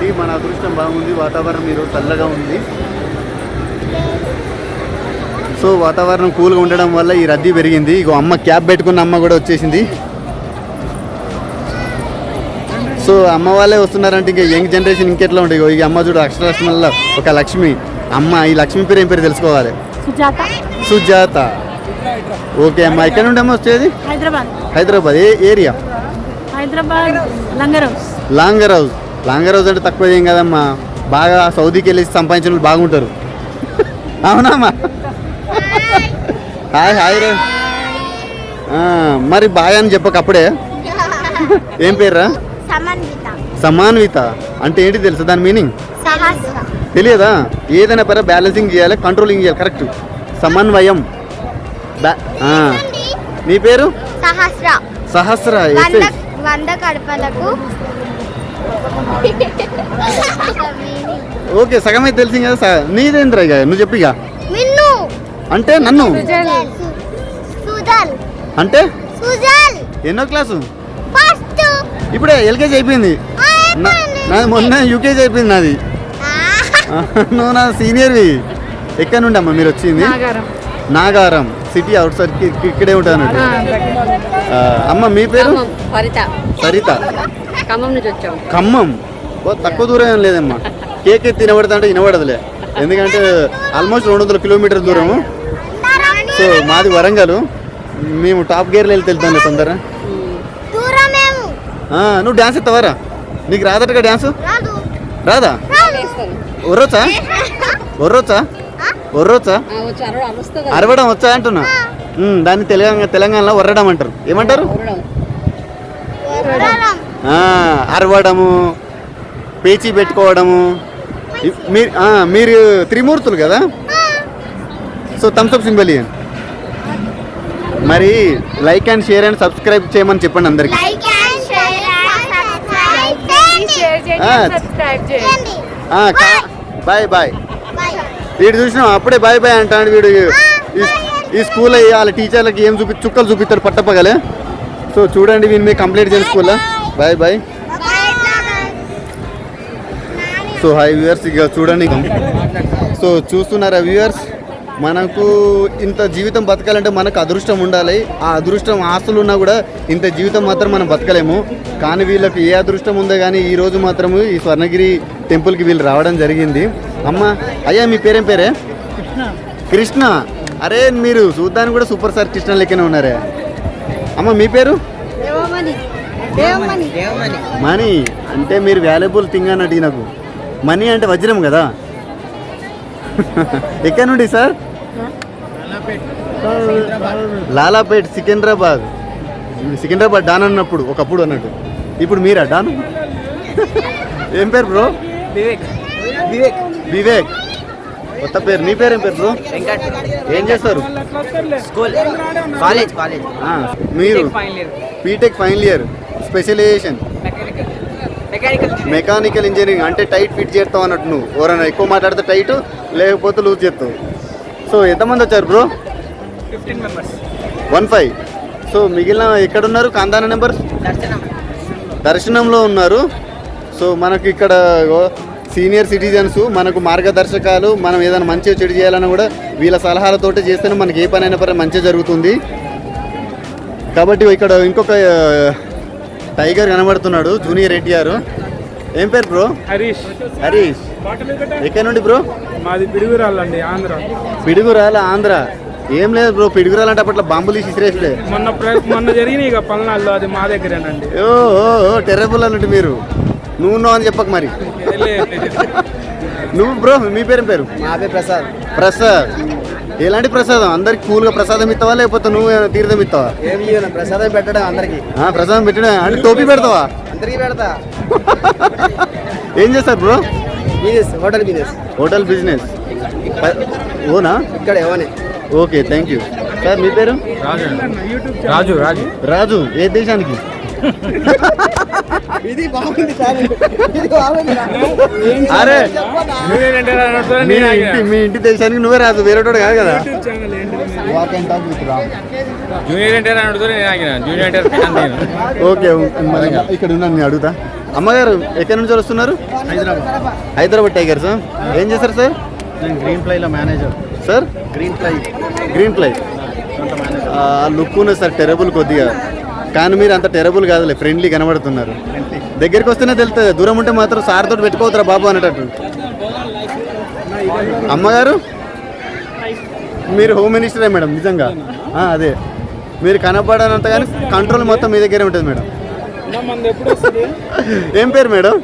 బాగుంది, మన అదృష్టం బాగుంది. వాతావరణం ఈరోజు చల్లగా ఉంది. సో వాతావరణం కూల్గా ఉండడం వల్ల ఈ రద్దీ పెరిగింది. ఇగో అమ్మ క్యాబ్ పెట్టుకున్న అమ్మ కూడా వచ్చేసింది. సో అమ్మ వాళ్ళే వస్తున్నారంటే ఇంకా యంగ్ జనరేషన్ ఇంకెట్లా ఉంటాయి. ఇక అమ్మ చూడు అక్షరాస్మల్ల ఒక లక్ష్మి అమ్మ. ఈ లక్ష్మి పేరు ఏం పేరు తెలుసుకోవాలి? సుజాత. ఓకే అమ్మ. ఎక్కడ నుండి అమ్మ వచ్చేది? హైదరాబాద్. ఏ ఏరియా? లాంగర్ హౌస్ అంటే తక్కువ ఏం కదమ్మా. బాగా సౌదీకి వెళ్ళి సంపాదించిన వాళ్ళు బాగుంటారు. అవునమ్మా. హాయ్ రే. మరి బాగా అని చెప్పక అప్పుడే. ఏం పేర్రా? సమాన్విత అంటే ఏంటి తెలుసా దాని మీనింగ్? తెలియదా? ఏదైనా పేర బ్యాలెన్సింగ్ చేయాలి, కంట్రోలింగ్ చేయాలి. కరెక్ట్. సమన్వయం. నీ పేరు? సహస్ర. ఓకే సగమే తెలిసింది కదా. నీదేంద్ర ఇక నువ్వు చెప్పిగా. అంటే నన్ను అంటే ఎన్నో క్లాసు? ఇప్పుడే ఎల్కేజీ అయిపోయింది నాది. మొన్న యూకేజీ అయిపోయింది నాది. నువ్వు నా సీనియర్వి. ఎక్కడి నుండి అమ్మ మీరు వచ్చింది? నాగారం సిటీ అవుట్ సైడ్ ఇక్కడే ఉంటాను. అమ్మ మీ పేరు? సరిత. ఖమ్మం. తక్కువ దూరం ఏం లేదమ్మా. కేక్ ఎత్తి వినబడతా అంటే వినబడదులే, ఎందుకంటే ఆల్మోస్ట్ 200 కిలోమీటర్ దూరము. సో మాది వరంగల్. మేము టాప్ గేర్లో వెళ్ళి వెళ్తాను తొందరగా. నువ్వు డ్యాన్స్ ఎత్తావారా? నీకు రాదటగా డ్యాన్స్? రాదా? ఒర్రొచ్చా? అరవడం వచ్చా అంటున్నా. దాన్ని తెలంగాణలో ఒర్రడం అంటారు. ఏమంటారు? అరవడము, పేచీ పెట్టుకోవడము. మీరు త్రిమూర్తులు కదా. సో థమ్స్అప్ సింబల్ ఇవ్వండి. మరి like and share and subscribe చేయమని చెప్పండి అందరికి. Bye bye. వీడు చూసినాం అప్పుడే బాయ్ బాయ్ అంటాడు వీడు. ఈ స్కూల్లో వాళ్ళ టీచర్లకి ఏం చుక్కలు చూపిస్తాడు పట్టపగలే. సో చూడండి వీని మీద కంప్లీట్ చేయండి స్కూల్లో. Bye bye. So hi viewers, ఇక చూడండి. సో చూస్తున్నారా వ్యూవర్స్, మనకు ఇంత జీవితం బతకాలంటే మనకు అదృష్టం ఉండాలి. ఆ అదృష్టం ఆస్తులు ఉన్నా కూడా ఇంత జీవితం మాత్రం మనం బతకలేము. కానీ వీళ్ళకి ఏ అదృష్టం ఉందో కానీ ఈరోజు మాత్రము ఈ స్వర్ణగిరి టెంపుల్కి వీళ్ళు రావడం జరిగింది. అమ్మ అయ్యా మీ పేరేం పేరే? కృష్ణ. అరే మీరు చూడ్డానికి కూడా సూపర్ స్టార్ కృష్ణ లెక్కనే ఉన్నారే. అమ్మ మీ పేరు? మనీ. అంటే మీరు వాల్యుబుల్ థింగ్ అని అడిగి నాకు. మనీ అంటే వజ్రం కదా. ఎక్కడ నుండి సార్? లాలాపేట్ సికింద్రాబాద్. డాన్ అన్నప్పుడు ఒకప్పుడు అన్నట్టు. ఇప్పుడు మీరా డాన్? ఏం పేరు బ్రో? వివేక్. కొత్త పేరు. నీ పేరు ఏం పేరు బ్రో? ఏం చేస్తారు? కాలేజ్. మీరు BTech final year. Specialization mechanical engineering. అంటే టైట్ ఫిట్ చేస్తావు అన్నట్టు. నువ్వు ఎవరైనా ఎక్కువ మాట్లాడితే టైట్, లేకపోతే లూజ్ చేస్తావు. సో ఎంతమంది వచ్చారు బ్రో? 15. సో మిగిలిన ఎక్కడున్నారు? కాందాన నెంబర్ దర్శనంలో ఉన్నారు. సో మనకు ఇక్కడ సీనియర్ సిటిజన్స్ మనకు మార్గదర్శకాలు. మనం ఏదైనా మంచిగా చెడు చేయాలన్నా కూడా వీళ్ళ సలహాలతోటి చేస్తేనే మనకి ఏ పని అయినా పని మంచిగా జరుగుతుంది. కాబట్టి ఇక్కడ ఇంకొక టైగర్ కనబడుతున్నాడు, జూనియర్ ఎన్టీఆర్. ఏం పేరు బ్రో? హరీష్. ఎక్కడ నుండి బ్రో? మాది పిడుగురాళ్ళు అండి, ఆంధ్ర. పిడుగురాల ఆంధ్ర. ఏం లేదు బ్రో, పిడుగురాలు అంటే అప్పట్లో బాంబులు ఇసిరేసలే. మొన్న జరిగినాయి ఇక పల్నాడులో, అది మా దగ్గరేనండి. ఓ టెర్రబుల్ అన్నట్టు మీరు. నువ్వు అని చెప్పక మరి. నువ్వు బ్రో మీ పేరు? మా పేరు ప్రసాద్. ఎలాంటి ప్రసాదం? అందరికి కూల్గా ప్రసాదం ఇస్తావా లేకపోతే నువ్వు తీర్థం ఇస్తావా? ప్రసాదం పెట్టడం అందరికి. ప్రసాదం పెట్టడం అంటే టోపీ పెడతావా? అందరికి పెడతా. ఏం చేస్తారు బ్రో? Hotel business. ఓనా? ఇక్కడ ఏమని. Okay thank you sir. మీ పేరు? రాజు. ఏ దేశానికి? అరే మీ ఇంటి దేశానికి నువ్వే రాజు, వేరేటోడు కాదు కదా. ఓకే ఇక్కడ ఉన్నాను, నేను అడుగుతా. అమ్మగారు ఎక్కడి నుంచి వస్తున్నారు? హైదరాబాద్ టైగర్స్. ఏం చేస్తారు సార్? నేను గ్రీన్ ఫ్లైలో manager. Sir green fly look ఉన్నది సార్, టెరబుల్ కొద్దిగా. కానీ మీరు అంత టెరబుల్ కాదులే, ఫ్రెండ్లీ కనబడుతున్నారు. దగ్గరికి వస్తేనే తెలుస్తుంది, దూరం ఉంటే మాత్రం సార్ తోటి పెట్టుకోవద్దురా బాబు అనేటట్టు. అమ్మగారు మీరు హోమ్ మినిస్టరే మేడం, నిజంగా అదే. మీరు కనపడనంత కానీ కంట్రోల్ మొత్తం మీ దగ్గరే ఉంటుంది మేడం. ఏం పేరు మేడం?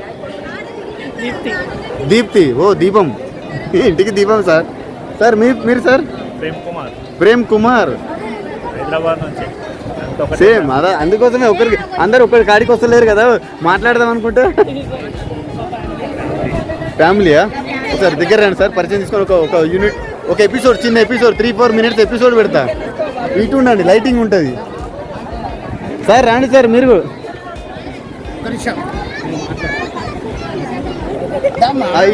దీప్తి. ఓ దీపం, ఇంటికి దీపం సార్. సార్ మీరు సార్? ప్రేమ్ కుమార్, హైదరాబాద్ నుంచి. సేమ్ అదా, అందుకోసమే అందరు ఒకరి కాడికి వస్తలేరు కదా మాట్లాడదాం అనుకుంటే. ఫ్యామిలీయా? సార్ దగ్గర రండి సార్, పరిచయం తీసుకొని ఒక యూనిట్, ఒక ఎపిసోడ్, చిన్న ఎపిసోడ్ 3-4 minutes ఎపిసోడ్ పెడతా. ఇటు ఉండండి, లైటింగ్ ఉంటుంది సార్. రాండి సార్ మీరు.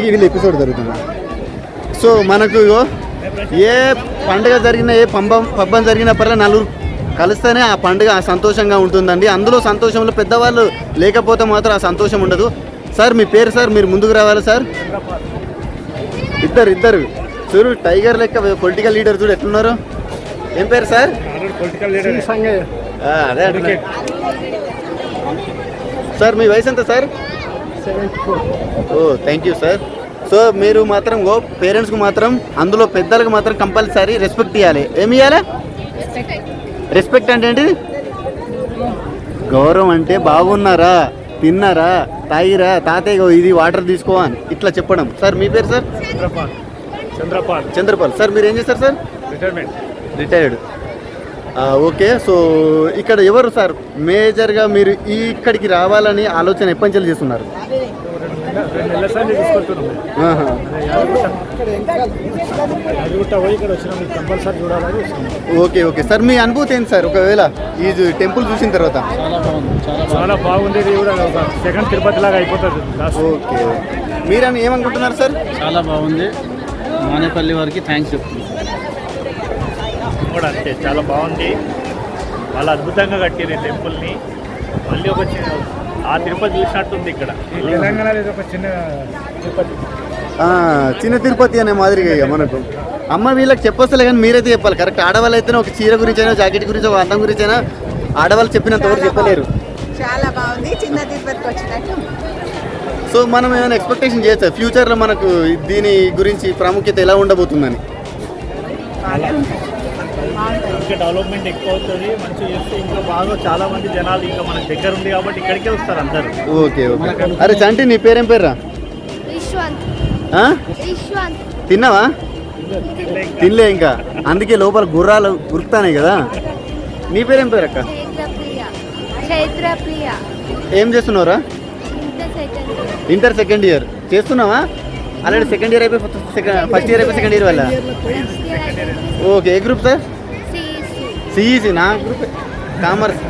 వీళ్ళు ఎపిసోడ్ జరుగుతుంది. సో మనకు ఏ పండుగ జరిగినా, ఏ పబ్బం జరిగినా పర్లే నలుగురు కలిస్తేనే ఆ పండుగ సంతోషంగా ఉంటుందండి. అందులో సంతోషంలో పెద్దవాళ్ళు లేకపోతే మాత్రం ఆ సంతోషం ఉండదు. సార్ మీ పేరు సార్? మీరు ముందుకు రావాలి సార్. ఇద్దరు చూడు, టైగర్ లెక్క పొలిటికల్ లీడర్ చూడు ఎట్లున్నారు. ఏం పేరు సార్? అదే అంటున్నా. సార్ మీ వయసు ఎంత sir? 74. Oh thank you sir. So మీరు మాత్రం పేరెంట్స్కి మాత్రం, అందులో పెద్దలకు మాత్రం కంపల్సరీ రెస్పెక్ట్ ఇవ్వాలి. ఏమి ఇవ్వాలి? రెస్పెక్ట్ అంటే ఏంటి? గౌరవం అంటే బాగున్నారా, తిన్నారా, తాగిరా, తాతయ్య ఇది వాటర్ తీసుకో అని ఇట్లా చెప్పడం. సార్ మీ పేరు సార్? చంద్రపాల్. సార్ మీరు ఏం చేస్తారు సార్? రిటైర్డ్. ఓకే. సో ఇక్కడ ఎవరు సార్ మేజర్గా మీరు ఇక్కడికి రావాలని ఆలోచన ఎప్పటి నుంచి చేస్తున్నారు? ఓకే సార్, మీ అనుభూతి ఏంటి సార్ ఒకవేళ ఈ టెంపుల్ చూసిన తర్వాత? చాలా బాగుంది. సెకండ్ తిరుపతి లాగా అయిపోతుంది. ఓకే, మీరని ఏమనుకుంటున్నారు సార్? చాలా బాగుంది. మానేపల్లి వారికి థ్యాంక్స్ చెప్తున్నాను. కూడా అంతే, చాలా బాగుంది. వాళ్ళు అద్భుతంగా కట్టారు ఈ టెంపుల్ని. మళ్ళీ ఒక ఆ తిరుపతి చూసినట్టుంది ఇక్కడ. తెలంగాణలో ఒక చిన్న తిరుపతి అనే మాదిరిగా ఇక మనకు. అమ్మ వీళ్ళకి చెప్పొస్తలే కానీ మీరైతే చెప్పాలి కరెక్ట్. ఆడవాళ్ళు అయితేనే ఒక చీర గురించి అయినా, జాకెట్ గురించి, ఒక అందం గురించి అయినా ఆడవాళ్ళు చెప్పినంత వరకు చెప్పలేరు. చాలా బాగుంది, చిన్న తిరుపతికి వచ్చినట్టు. సో మనం ఏమైనా ఎక్స్పెక్టేషన్ చేయొచ్చా ఫ్యూచర్లో మనకు దీని గురించి ప్రాముఖ్యత ఎలా ఉండబోతుందని? ఇంకా డెవలప్మెంట్ ఎక్కువ అవుతుంది. మంచిగా చేస్తే ఇంకా బాగా చాలా మంది జనాలు ఇంకా మనకు దగ్గర ఉంది కాబట్టి ఇక్కడికే వస్తారు అందరూ. ఓకే. అరే చంటి నీ పేరేం పేర్రా? తిన్నావా? తినలే ఇంకా, అందుకే లోపల గుర్రాలు ఉరుకుతానే కదా. నీ పేరేం పేరు అక్క? ఏం చేస్తున్నావురా? ఇంటర్ సెకండ్ ఇయర్ చేస్తున్నావా? ఆల్రెడీ సెకండ్ ఇయర్ అయిపోయి ఫస్ట్ ఇయర్ అయిపోయి సెకండ్ ఇయర్ వల్ల. ఓకే, ఏ గ్రూప్ సార్? సిఈసి. నా గ్రూప్ కామర్స్.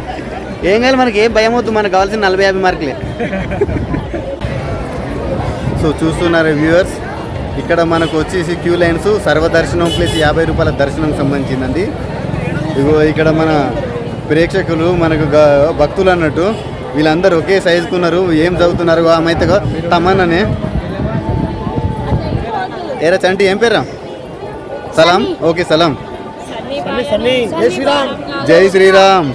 ఏం కావాలి మనకి, ఏం భయం వద్దు, మనకు కావాల్సిన 40-50 మార్కులే. సో చూస్తున్నారు వ్యూవర్స్, ఇక్కడ మనకు వచ్చేసి క్యూ లైన్స్ సర్వదర్శనం ప్లస్ 50 రూపాయల దర్శనం సంబంధించిందండి. ఇగో ఇక్కడ మన ప్రేక్షకులు మనకు భక్తులు అన్నట్టు వీళ్ళందరూ ఒకే సైజుకున్నారు. ఏం చదువుతున్నారు? ఆమైతే తమన్ననే. ఏరా చంటి ఏం పేరా? సలాం. ఓకే సలాం. జై శ్రీరామ్.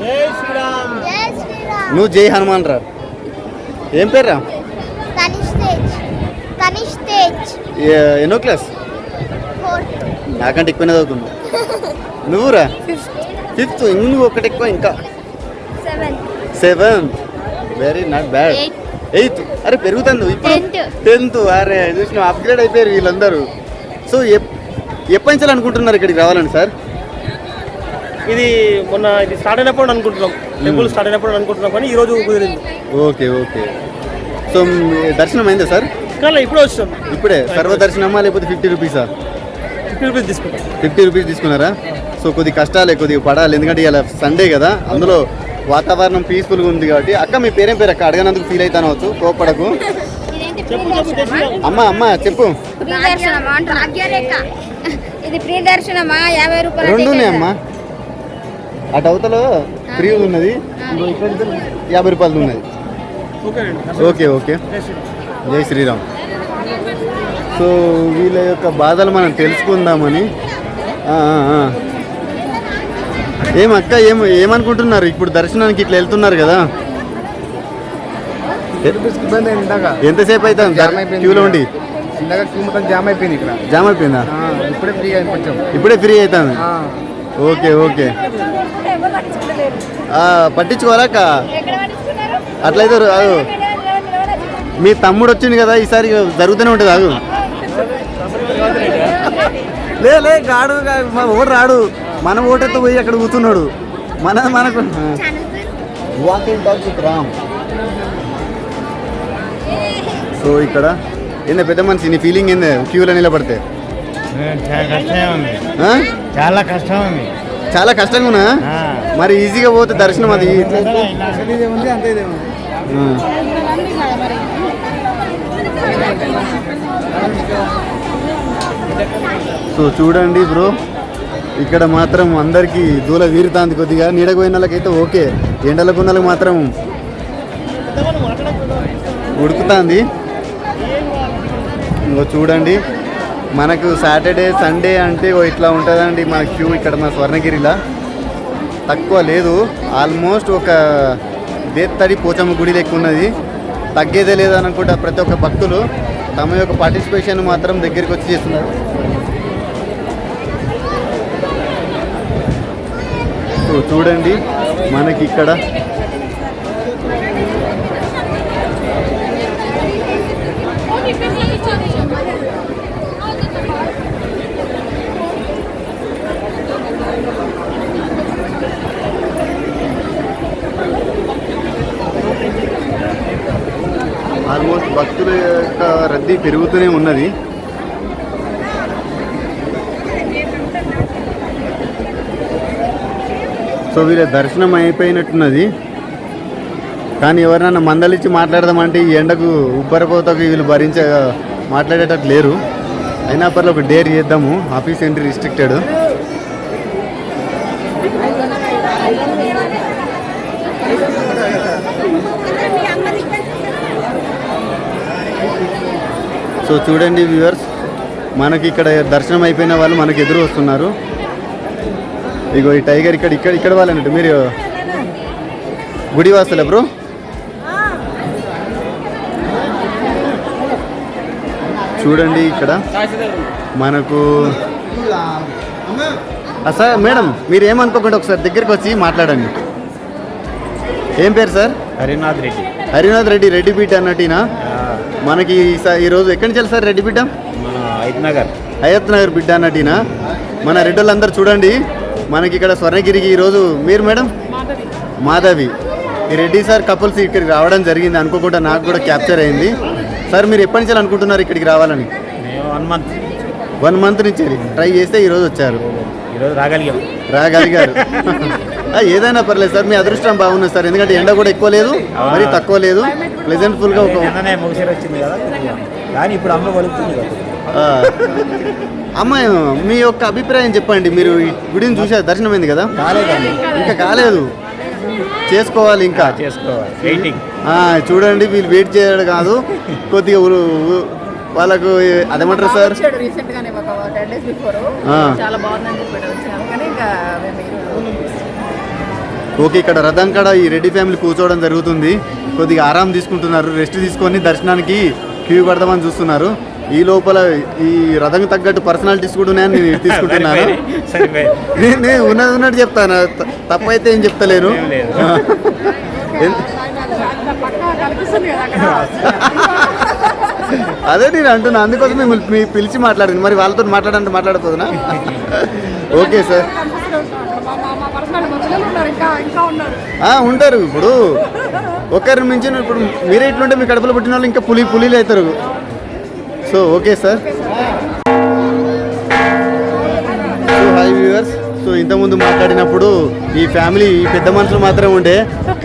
నువ్వు జై హనుమాన్ రా. ఏం పేర్రా? ఎన్నో క్లాస్? నాకంటే ఎక్కువనే చదువుతున్నావు. నువ్వురా? 5th. నువ్వు ఒకటి ఎక్కువ, ఇంకా 7. Very not bad. 8th. అరే పెరుగుతుంది ఇప్పుడు. 10th. అరే చూసిన అప్గ్రేడ్ అయిపోయారు వీళ్ళందరూ. సో ఎప్పటి నుంచి అనుకుంటున్నారు ఇక్కడికి రావాలని సార్? ఇది మొన్న ఇది స్టార్ట్ అయినప్పుడు అనుకుంటున్నాం, టెంపుల్ స్టార్ట్ అయినప్పుడు అనుకుంటున్నాం, కానీ ఈ రోజు కుదిరింది. ఓకే. సో దర్శనం అయిందా సార్? కానీ ఇప్పుడే వచ్చాం. ఇప్పుడే సర్వదర్శనమా లేకపోతే 50 రూపీసా? 50 రూపీస్ తీసుకుంటాం. 50 రూపీస్ తీసుకున్నారా? సో కొద్ది కష్టాలే, కొద్దిగా పడాలి, ఎందుకంటే ఇలా సండే కదా, అందులో వాతావరణం పీస్ఫుల్గా ఉంది కాబట్టి. అక్క మీ పేరేం పేరు అక్క? అడగనందుకు ఫీల్ అవుతానవచ్చు, కోపడకు. అమ్మ చెప్పు. ఇది ఫ్రీ దర్శనమా? 50 రూపాయలు. రెండు ఉన్నాయమ్మా. అటు అవతల ఫ్రీ ఉన్నది, 50 రూపాయలు ఉన్నది. ఓకే ఓకే జై శ్రీరామ్. సో వీళ్ళ యొక్క బాధలు మనం తెలుసుకుందామని. అక్క ఏమనుకుంటున్నారు ఇప్పుడు దర్శనానికి ఇట్లా వెళ్తున్నారు కదా? ఇబ్బంది అయింది ఇందాక. ఎంతసేపు అవుతుంది క్యూలో ఉండి? ఇందాక క్యూ మొత్తం జామ్ అయిపోయింది ఇక్కడ. జామ్ అయిపోయిందా? ఇప్పుడే ఫ్రీ అయింది కొంచెం. ఇప్పుడే ఫ్రీ అవుతుంది. ఓకే ఓకే పట్టించుకోవాలా అక్క? అట్లయితే మీ తమ్ముడు వచ్చింది కదా, ఈసారి జరుగుతూనే ఉంటుంది. అగు లే గాడు ఓటు రాడు, మన ఓటెత్తో పోయి అక్కడ కూర్చున్నాడు. మనకు walking talk with Ram. So ఇక్కడ ఏందా పెద్ద మనిషి, నీ ఫీలింగ్ ఏందే క్యూలో నిలబడితే? చాలా కష్టం ఉంది. చాలా కష్టంగా ఉన్నా మరి ఈజీగా పోతే దర్శనం అది. సో చూడండి బ్రో, ఇక్కడ మాత్రం అందరికీ దూల వీరుతాంది. కొద్దిగా నీడకు పోయిన వాళ్ళకైతే ఓకే, ఎండలకు ఉన్న వాళ్ళకి మాత్రం ఉడుకుతుంది. ఇంకో చూడండి, మనకు సాటర్డే సండే అంటే ఇట్లా ఉంటుందండి మన క్యూ ఇక్కడ మా స్వర్ణగిరిలో. తక్కువ లేదు, ఆల్మోస్ట్ ఒక దేత్తడి పోచమ్మ గుడి లెక్క ఉన్నది. తగ్గేదే లేదనుకుంటా ప్రతి ఒక్క భక్తులు తమ యొక్క పార్టిసిపేషన్ మాత్రం దగ్గరికి వచ్చి చేస్తున్నారు. సో చూడండి మనకి ఇక్కడ ఆల్మోస్ట్ భక్తుల యొక్క రద్దీ పెరుగుతూనే ఉన్నది. సో వీళ్ళ దర్శనం అయిపోయినట్టున్నది, కానీ ఎవరినైనా మందలిచ్చి మాట్లాడదామంటే ఈ ఎండకు ఉబ్బరపోతకు వీళ్ళు మాట్లాడేటట్టు లేరు. అయినా పర్లేదు ఒక డేర్ చేద్దాము. Office entry restricted. సో చూడండి వ్యూవర్స్, మనకి ఇక్కడ దర్శనం అయిపోయిన వాళ్ళు మనకు ఎదురు వస్తున్నారు. ఇగో ఈ టైగర్ ఇక్కడ వాళ్ళన్నట్టు. మీరు గుడివాసులే బ్రో? చూడండి ఇక్కడ మనకు సార్ మేడం, మీరు ఏమనుకోకుండా ఒకసారి దగ్గరికి వచ్చి మాట్లాడండి. ఏం పేరు సార్? హరినాథ్ రెడ్డి. హరినాథ్ రెడ్డి, రెడ్డిపీట అన్నట్టునా? మనకి ఈరోజు ఎక్కడి నుంచి సార్ రెడ్డిపీట? మన హయత్ నగర్ బిడ్డ అన్నట్టునా? మన రెడ్డోళ్ళందరూ చూడండి, మనకి ఇక్కడ స్వర్ణగిరికి ఈరోజు మీరు మేడం మాధవి, ఈ రెడ్డి సార్ కపుల్స్ ఇక్కడికి రావడం జరిగింది. అనుకోకుండా నాకు కూడా క్యాప్చర్ అయింది. సార్ మీరు ఎప్పటి నుంచి అనుకుంటున్నారు ఇక్కడికి రావాలని? 1 మంత్ నుంచి ట్రై చేస్తే ఈరోజు వచ్చారు. ఈరోజు రాగలిగారు. ఏదైనా పర్లేదు సార్, మీ అదృష్టం బాగున్నది సార్. ఎందుకంటే ఎండ కూడా ఎక్కువ లేదు, మరి తక్కువ లేదు, ప్లెజెంట్ఫుల్గా ఒక వచ్చింది కదా. కానీ ఇప్పుడు అమ్మ వలుపుతుంది కదా. అమ్మాయి మీ యొక్క అభిప్రాయం చెప్పండి. మీరు ఈ గుడిని చూసారు, దర్శనమైంది కదా? ఇంకా కాలేదు, చేసుకోవాలి, ఇంకా చేసుకోవాలి. చూడండి వీళ్ళు వెయిట్ చేయడం కాదు, కొద్దిగా వాళ్ళకు అదేమంటారు సార్, ఓకే. ఇక్కడ రథం కాడ ఈ రెడ్డి ఫ్యామిలీ కూర్చోవడం జరుగుతుంది. కొద్దిగా ఆరాం తీసుకుంటున్నారు, రెస్ట్ తీసుకొని దర్శనానికి క్యూ పడదామని చూస్తున్నారు. ఈ లోపల ఈ రథం తగ్గట్టు పర్సనాలిటీస్ కూడా ఉన్నాయని నేను తీసుకుంటున్నాను. నేను ఉన్నట్టు చెప్తాను, తప్పైతే ఏం చెప్తలేను. అదే నేను అంటున్నా, అందుకోసం మిమ్మల్ని పిలిచి మాట్లాడింది. మరి వాళ్ళతో మాట్లాడకపోతున్నా? ఓకే సార్, ఉంటారు. ఇప్పుడు ఒకరి నుంచి ఇప్పుడు మీరే ఇట్లుంటే మీ కడుపులో పుట్టిన వాళ్ళు ఇంకా పులీలు అవుతారు. So okay sir. So hi viewers, so ఇంతకుముందు మాట్లాడినప్పుడు ఈ ఫ్యామిలీ ఈ పెద్ద మనుషులు మాత్రమే ఉండే,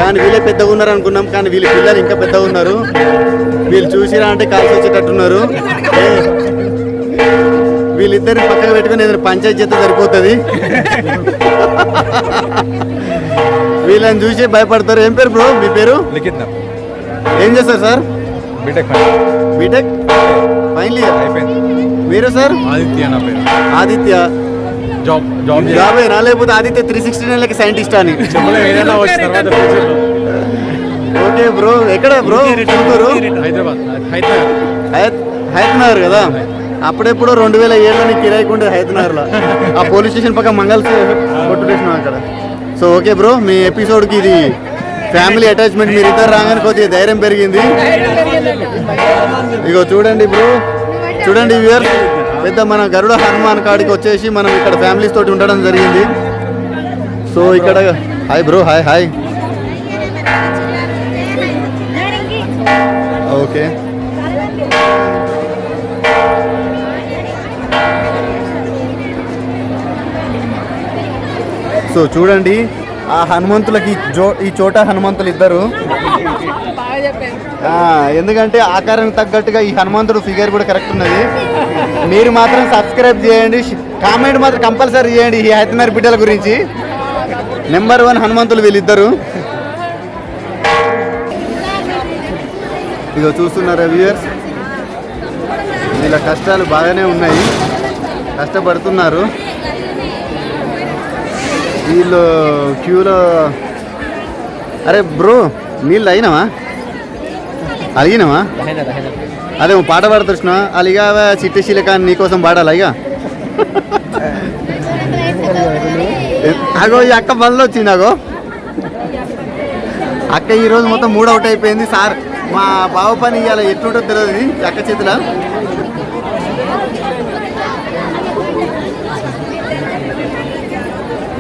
కానీ వీళ్ళే పెద్దగా ఉన్నారు అనుకున్నాం. కానీ వీళ్ళ పిల్లలు ఇంకా పెద్దగా ఉన్నారు. వీళ్ళు చూసిరా అంటే కాల్సి వచ్చేటట్టున్నారు. వీళ్ళిద్దరిని పక్కన పెట్టుకుని ఏదైనా పంచాయతీ చేస్తే సరిపోతుంది. వీళ్ళని చూసి భయపడతారు. ఏం పేరు బ్రో మీ పేరు? ఏం చేస్తారు sir? BTech BTech final year అయిపోయింది. మీరు సార్? ఆదిత్య నా పేరు. ఆదిత్య జాబ్ అయినా లేకపోతే ఆదిత్య 369 సైంటిస్ట్ అని ఏదైనా వచ్చిన తర్వాత ఫ్యూచర్లో. Okay bro. ఎక్కడ బ్రో? చిత్తూరు, హైదరాబాద్ హయత్ నగర్ కదా. అప్పుడెప్పుడు 2007 కిరాయికుండే హయత్ నగర్లో ఆ పోలీస్ స్టేషన్ పక్క మంగళస్ కొట్టుకేసినాం అక్కడ. సో ఓకే బ్రో, మీ ఎపిసోడ్కి ఇది ఫ్యామిలీ అటాచ్మెంట్, మీరు ఇద్దరు రాగానే కొద్దిగా ధైర్యం పెరిగింది. ఇగో చూడండి బ్రో, చూడండి వ్యూయర్స్, పెద్ద మన గరుడ హనుమాన్ కాడికి వచ్చేసి మనం ఇక్కడ ఫ్యామిలీస్ తోటి ఉండడం జరిగింది. సో ఇక్కడ hi bro, hi hi. Okay so చూడండి ఆ హనుమంతులకి ఈ చోట హనుమంతులు ఇద్దరు. ఎందుకంటే ఆకారానికి తగ్గట్టుగా ఈ హనుమంతుడు ఫిగర్ కూడా కరెక్ట్ ఉన్నది. మీరు మాత్రం సబ్స్క్రైబ్ చేయండి, కామెంట్ మాత్రం కంపల్సరీ చేయండి ఈ హైతనగర్ బిడ్డల గురించి. నెంబర్ 1 హనుమంతులు వీళ్ళిద్దరు. ఇగో చూస్తున్నారా వ్యూయర్స్, వీళ్ళ కష్టాలు బాగానే ఉన్నాయి, కష్టపడుతున్నారు వీళ్ళు క్యూలో. అరే బ్రో, నీళ్ళు అయినావా? అలిగినావా? అదే పాట పాడుతున్నా అలిగా చిట్టి శిలక నీకోసం పాడాలి ఇక. అగో ఈ అక్క బదులు వచ్చింది. అగో అక్క ఈరోజు మొత్తం మూడ్ అవుట్ అయిపోయింది. సార్ మా బావ పని ఇవాళ ఎట్లుంటో తెలియదు ఈ అక్క చేతిలో.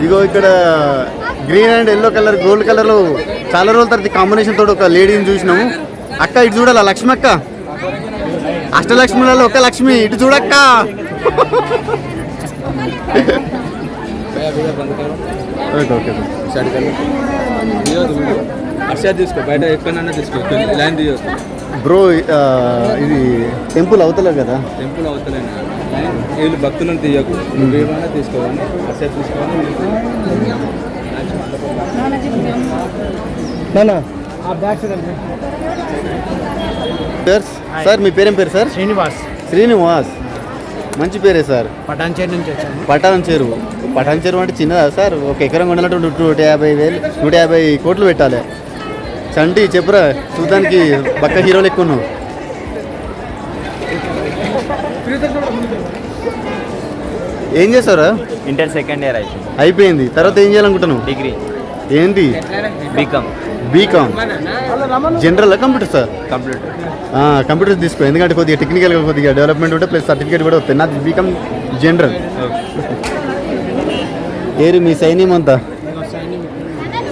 ఇగో ఇక్కడ green and yellow colour, gold colour లో చాలా రోజుల తర్వాత కాంబినేషన్ తోటి ఒక లేడీని చూసినాము. అక్క ఇటు చూడాలా, లక్ష్మి అక్క, అష్టలక్ష్మిలలో ఒక లక్ష్మి, ఇటు చూడక్క. తీసుకో, బయట ఎక్కడైనా తీసుకో, ల్యాండ్ తీసుకో బ్రో. ఇది టెంపుల్ అవుతలే కదా, టెంపుల్ అవుతలే వీళ్ళు భక్తులను తీయకు, ఏమైనా తీసుకోవాలి, అర్షాద్ తీసుకోవాలి. సార్ మీ పేరేం పేరు సార్? శ్రీనివాస్. శ్రీనివాస్, మంచి పేరే సార్. పటాన్చేరు నుంచి వచ్చాను. పటాన్ చెరువు. పటాన్ చెరువు అంటే చిన్నదా సార్? ఒక ఎకరం కొనాలంటే 150,000 150 కోట్లు పెట్టాలి. చంటి చెప్పురా, చూడడానికి బక్క హీరోలు ఎక్కువ ఉన్నావు. ఏం చేస్తారా? ఇంటర్ సెకండ్ ఇయర్ అయిపోయింది. తర్వాత ఏం చేయాలనుకుంటున్నావు? డిగ్రీ. ఏంటి? BCom. BCom general computer sir? Computer. Computer తీసుకో, ఎందుకంటే కొద్దిగా టెక్నికల్గా కొద్దిగా డెవలప్మెంట్ ఉంటే ప్లస్ సర్టిఫికేట్ కూడా వస్తాయి. నాది బీకామ్ జనరల్. ఏరి మీ సైన్యం అంతా?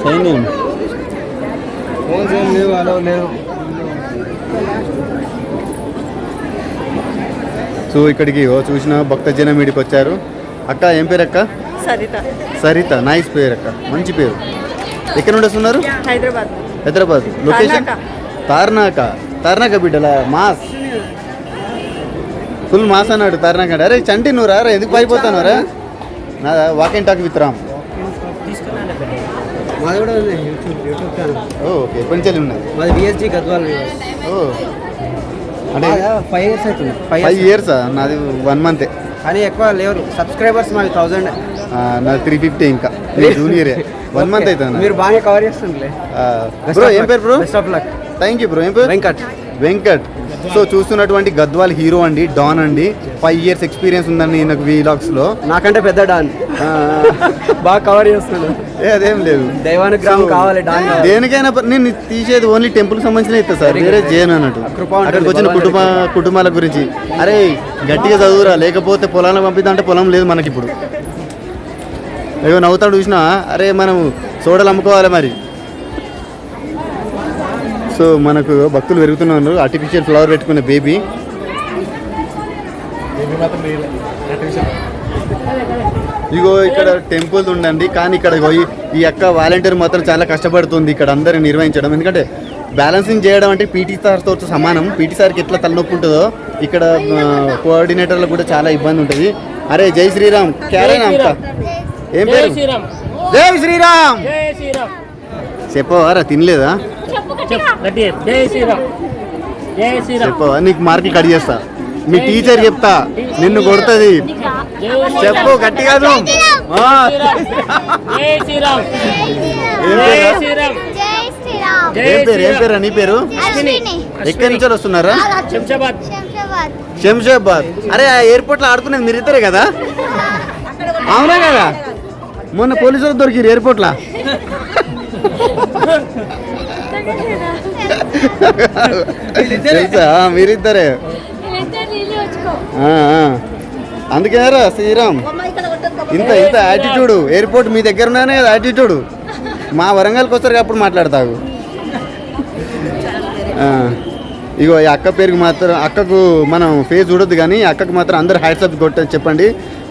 సైన్యం సో ఇక్కడికి చూసిన భక్తజనం వీడికి వచ్చారు. అక్క ఏం పేరు అక్క? సరిత. సరిత, నైస్ పేరు అక్క, మంచి పేరు. ఎక్కడ నుండి వస్తున్నారు? హైదరాబాద్. హైదరాబాద్. లొకేషన్? తార్నాక. తార్నాక బిడ్డలా? మాస్, ఫుల్ మాస్ అన్నాడు తార్నాక. అరే చంటి నువ్వు రా, ఎందుకు పైపోతాను రా? నా walk and talk with Ram. మాది కూడా ఓకే, ఎప్పటి నుంచి ఉన్నది? మాది బిఎస్జీ గద్వాల్. అంటే 5 years అవుతుంది. 5 years? నాది 1 month. కానీ ఎక్కువ లేరు సబ్స్క్రైబర్స్, మాది 1000. నాది 350. ఇంకా జూనియర్ 1 month అవుతుంది. మీరు బాగా కవర్ చేస్తుండే. బ్రో ఏం పేరు bro? Best of luck. Thank you bro. ఏం పేరు? వెంకట్. వెంకట్. సో చూస్తున్నటువంటి గద్వాల్ హీరో అండి, డాన్ అండి. 5 years ఎక్స్పీరియన్స్ ఉందండి నాకు వీలాగ్స్లో. నాకంటే పెద్ద డాన్. బాగా కవర్ చేస్తున్నాడు. అదేం లేదు, దైవానుగ్రహం కావాలి డాన్. దేనికైనా నేను తీసేది ఓన్లీ టెంపుల్ సంబంధించిన ఇస్తా సార్, వేరే చేయను అన్నట్టు. అక్కడికి వచ్చిన కుటుంబాల గురించి. అరే గట్టిగా చదువురా, లేకపోతే పొలాలకు పంపిద్దాం అంటే పొలం లేదు మనకి ఇప్పుడు. ఏవో నవ్వుతాడు చూసినా, అరే మనం సోడలు అమ్ముకోవాలి మరి. సో మనకు భక్తులు పెరుగుతున్నారు. ఆర్టిఫిషియల్ ఫ్లవర్ పెట్టుకునే బేబీ. ఇగో ఇక్కడ టెంపుల్ ఉండండి, కానీ ఇక్కడ ఈ అక్క వాలంటీర్ మాత్రం చాలా కష్టపడుతుంది ఇక్కడ అందరిని నిర్వహించడం. ఎందుకంటే బ్యాలెన్సింగ్ చేయడం అంటే పీటీ సార్తో సమానం. పీటీ సార్కి ఎట్లా తలనొప్పి ఉంటుందో ఇక్కడ కోఆర్డినేటర్లకు కూడా చాలా ఇబ్బంది ఉంటుంది. అరే జై శ్రీరామ్. క్యారేనా అక్క? ఏం పేరు? జై శ్రీరామ్. చెప్పవారా తినలేదా గట్టి జై శ్రీరామ్ జై శ్రీరామ్ చెప్పవా నీకు మార్కులు కట్ చేస్తా మీ టీచర్ చెప్తా నిన్ను కొడుతుంది చెప్పు గట్టి కాదు జై శ్రీరామ్ ఏం జై పేరు? శ్రీరామ్ ఏం పేరు నీ పేరు ఎక్కడి నుంచి వస్తున్నారా శంషాబాద్ శంషాబాద్ అరే ఆ ఎయిర్పోర్ట్ లో ఆడుకునేది మీరు ఇద్దరే కదా అవునా కదా మొన్న పోలీసులు దొరికిరు ఎయిర్పోర్ట్ లా తెలుసా మీరిద్దరే అందుకేరా శ్రీరామ్ ఇంత యాటిట్యూడ్ ఎయిర్పోర్ట్ మీ దగ్గర ఉన్నానే కదా యాటిట్యూడ్ మా వరంగల్కి వస్తారు అప్పుడు మాట్లాడతావు ఇగో ఈ అక్క పేరుకి మాత్రం అక్కకు మనం ఫేస్ చూడొద్దు కానీ అక్కకు మాత్రం అందరు హ్యాట్సప్ కొట్టని చెప్పండి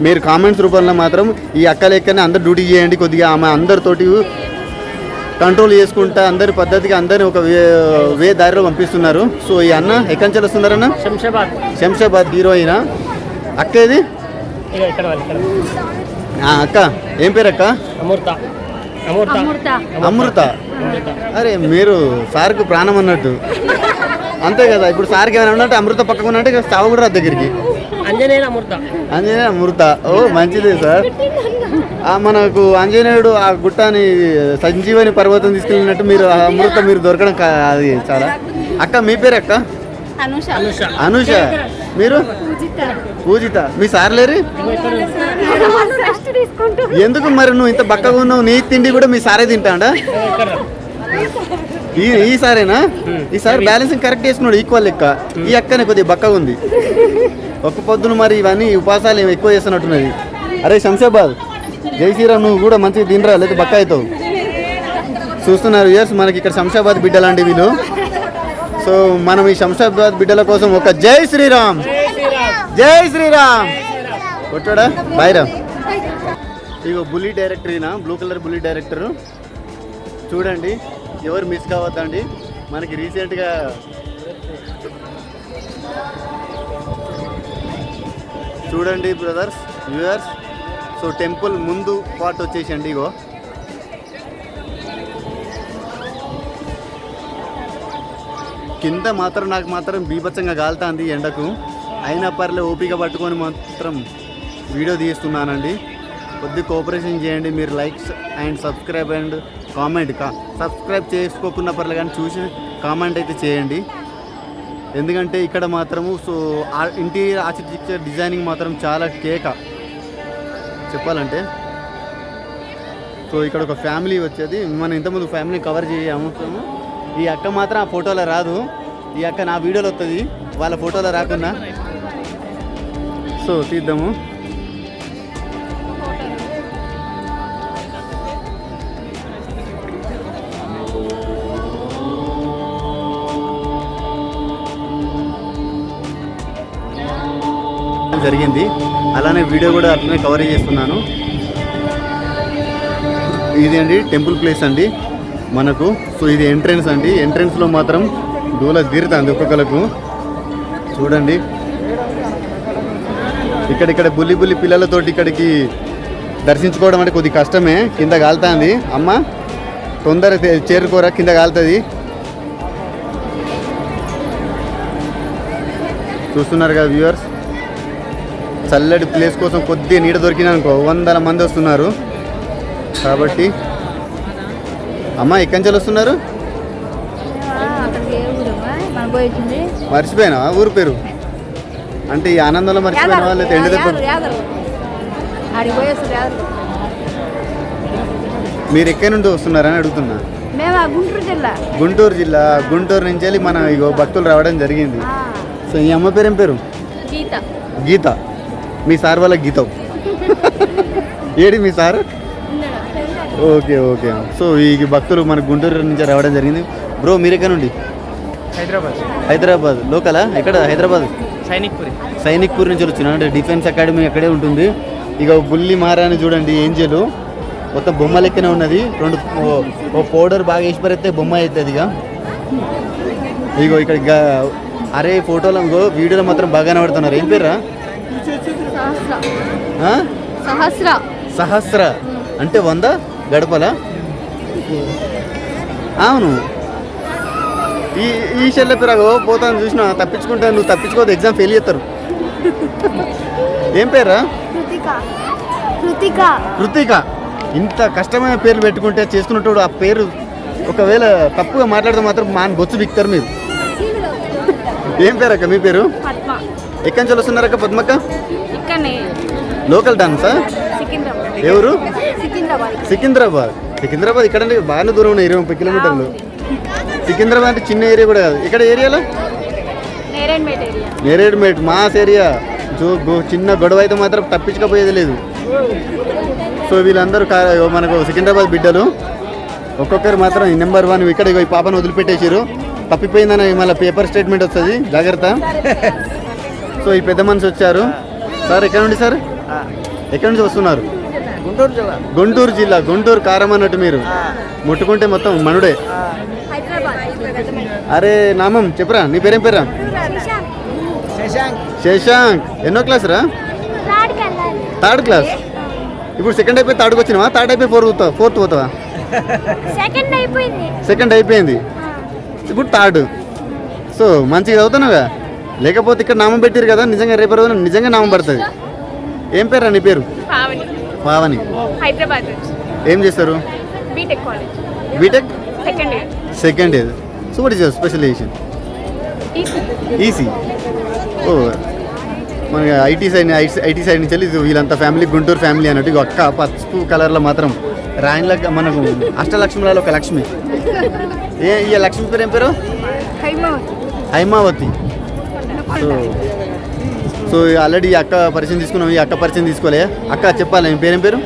మీరు కామెంట్స్ రూపంలో మాత్రం ఈ అక్క లెక్కనే అందరు డ్యూటీ చేయండి కొద్దిగా ఆమె అందరితోటి కంట్రోల్ చేసుకుంటా అందరి పద్ధతిగా అందరిని ఒక వే దారిలో పంపిస్తున్నారు సో ఈ అన్న ఎక్కడి నుంచి వస్తున్నారన్న శంషాబాద్ హీరోయిన్ అక్క ఇది అక్క ఏం పేరు అక్క అమృత అరే మీరు సార్కు ప్రాణం అన్నట్టు అంతే కదా ఇప్పుడు సార్కి ఏమైనా ఉన్నట్టు అమృత పక్కకు ఉన్నట్టు చావు కూడా రాదు దగ్గరికి ఆంజనేయ అమృత ఓ మంచిదే సార్ మనకు ఆంజనేయుడు ఆ గుట్టాని సంజీవని పర్వతం తీసుకెళ్ళినట్టు మీరు అమృత మీరు దొరకడం అది చాలా అక్క మీ పేరు అక్క అనుష మీరు పూజిత మీ సార్ లేరు ఎందుకు మరి నువ్వు ఇంత బక్కగా ఉన్నావు నీ తిండి కూడా మీ సారే తింటాడా ఈ సారేనా ఈసారి బ్యాలెన్సింగ్ కరెక్ట్ చేసుకున్నాడు ఈక్వల్ లెక్క ఈ అక్కనే కొద్దిగా బక్కగా ఉంది ఒక్క పొద్దున మరి ఇవన్నీ ఉపాసాలు ఏమి ఎక్కువ చేస్తున్నట్టున్నది అరే శంషాబాద్ జై శ్రీరామ్ నువ్వు కూడా మంచిగా తినరా లేదా బక్క అవుతావు చూస్తున్నారు ఎస్ మనకి ఇక్కడ శంషాబాద్ బిడ్డలాంటి వీళ్ళు సో మనం ఈ శంషాబాద్ బిడ్డల కోసం ఒక జై శ్రీరామ్ జై శ్రీరామ్ కొట్టాడా బాయ్రా ఇగో బుల్లీ డైరెక్టర్ ఈయన బ్లూ కలర్ బుల్లీ డైరెక్టర్ చూడండి ఎవరు మిస్ కావద్దండి మనకి రీసెంట్గా చూడండి బ్రదర్స్ వ్యూవర్స్ సో టెంపుల్ ముందు పార్ట్ వచ్చేసండి ఇగో కింద మాత్రం నాకు మాత్రం బీభత్సంగా కాలుతుంది ఎండకు అయినా పర్లే ఓపిక పట్టుకొని మాత్రం వీడియో తీస్తున్నానండి కొద్ది కోఆపరేషన్ చేయండి మీరు likes and subscribe and comment subscribe చేసుకోకుండా పర్లే కానీ చూసి కామెంట్ అయితే చేయండి ఎందుకంటే ఇక్కడ మాత్రము సో ఇంటీరియర్ ఆర్కిటెక్చర్ డిజైనింగ్ మాత్రం చాలా కేక చెప్పాలంటే సో ఇక్కడ ఒక ఫ్యామిలీ వచ్చేది మనం ఇంతకుముందు ఫ్యామిలీ కవర్ చేయము ఈ అక్క మాత్రం ఆ ఫోటోలో రాదు ఈ అక్క నా వీడియోలో వస్తుంది వాళ్ళ ఫోటోలో రాకుండా సో తీద్దాము జరిగింది అలానే వీడియో కూడా అట్లనే కవర్ చేస్తున్నాను ఇది అండి టెంపుల్ ప్లేస్ అండి మనకు సో ఇది ఎంట్రన్స్ అండి ఎంట్రన్స్లో మాత్రం దూల తీరుతుంది ఒక్కొక్కలకు చూడండి ఇక్కడిక్కడ బుల్లి పిల్లలతోటి ఇక్కడికి దర్శించుకోవడం అంటే కొద్ది కష్టమే కింద కాలుతుంది అమ్మ తొందర చేరుకోరా కింద కాలుతుంది చూస్తున్నారు కదా వ్యూవర్స్ చల్లటి ప్లేస్ కోసం కొద్దిగా నీడ దొరికినానుకో 100 మంది వస్తున్నారు కాబట్టి అమ్మ ఎక్కడి నుంచి వస్తున్నారు మర్చిపోయినా ఊరు పేరు అంటే ఈ ఆనందంలో మర్చిపోయిన వాళ్ళు ఎండ దెబ్బ మీరు ఎక్కడి నుండి వస్తున్నారని అడుగుతున్నా గుంటూరు నుంచి వెళ్ళి మన ఇగో భక్తులు రావడం జరిగింది సో ఈ అమ్మ పేరు ఏం పేరు గీత మీ సార్ వాళ్ళ గీతం ఏడి మీ సార్ ఓకే సో ఈ భక్తులు మన గుంటూరు నుంచి రావడం జరిగింది బ్రో మీరు ఎక్కడ నుండి హైదరాబాద్ లోకలా ఎక్కడ హైదరాబాద్ సైనిక్పూర్ నుంచి వచ్చిన అంటే డిఫెన్స్ అకాడమీ అక్కడే ఉంటుంది ఇక బుల్లి మహారాణి చూడండి ఏంజలు మొత్తం బొమ్మ లెక్కనే ఉన్నది ఓ పౌడర్ బాగా వేసి పడితే బొమ్మ అవుతుంది ఇగో ఇక్కడ అరే ఫోటోలో ఇంకో వీడియోలో మాత్రం బాగానే పడుతున్నారు ఏం పేరా సహస్ర అంటే 100 గడపలా అవును. ఈ చెల్ల పేరు పోతాను చూసిన తప్పించుకుంటా, నువ్వు తప్పించుకోదు ఎగ్జామ్ ఫెయిల్ చేస్తారు. ఏం పేరా? కృతిక. ఇంత కష్టమైన పేర్లు పెట్టుకుంటే చేసుకున్నట్టు ఆ పేరు ఒకవేళ తప్పుగా మాట్లాడితే మాత్రం మా బొచ్చు బిక్తారు మీరు. ఏం పేరు అక్క మీ పేరు? ఎక్కడి నుంచి వస్తున్నారక్క పద్మక్క? లోకల్ డాన్సా? ఎవరు? సికింద్రాబాద్. ఇక్కడ బాగానే దూరం ఉన్నాయి, 20 కిలోమీటర్లు. సికింద్రాబాద్ అంటే చిన్న ఏరియా కూడా కాదు. ఇక్కడ ఏరియాలో నేరేడ్మేట్ మాస్ ఏరియా. చిన్న గొడవ అయితే మాత్రం తప్పించకపోయేది లేదు. సో వీళ్ళందరూ మనకు సికింద్రాబాద్ బిడ్డలు. ఒక్కొక్కరు మాత్రం నెంబర్ 1. ఇక్కడ ఈ పాపను వదిలిపెట్టేసారు, తప్పిపోయిందని మళ్ళీ పేపర్ స్టేట్మెంట్ వస్తుంది, జాగ్రత్త. సో ఈ పెద్ద మనిషి వచ్చారు. సార్ ఎక్కడ నుండి సార్? ఎక్కడి నుంచి వస్తున్నారు? గుంటూరు జిల్లా. గుంటూరు కారం అన్నట్టు మీరు ముట్టుకుంటే మొత్తం మనుడే. అరే నామం చెప్పరా, నీ పేరేం పేరా? శశాంక్. ఎన్నో క్లాస్ రా? 3rd class. ఇప్పుడు సెకండ్ అయిపోయి 3rdకి వచ్చినావా? 3rd అయిపోయి 4th పోతావా? సెకండ్ అయిపోయింది, ఇప్పుడు 3rd. సో మంచిగా చదువుతున్నావుగా. లేకపోతే ఇక్కడ నామం పెట్టారు కదా, నిజంగా రేపు రోజున నిజంగా నామం పడుతుంది. ఏం పేరు నీ పేరు? పావని. హైదరాబాద్. ఏం చేస్తారు? BTech second year. So what is your specialisation? EC. ఓ మన ఐటీ సైడ్ నుంచి వెళ్ళి వీళ్ళంతా ఫ్యామిలీ గుంటూరు ఫ్యామిలీ అన్నట్టు. ఇక ఒక్క పసుపు కలర్లో మాత్రం రాయన్లాగా మనకు అష్టలక్ష్మిలలో ఒక లక్ష్మి. ఈ లక్ష్మి పేరు ఏం పేరు? హైమావతి. సో ఆల్రెడీ ఈ అక్క పరిచయం తీసుకున్నాం, ఈ అక్క పరిచయం తీసుకోలే. అక్క చెప్పాలి, మీ పేరేం పేరు?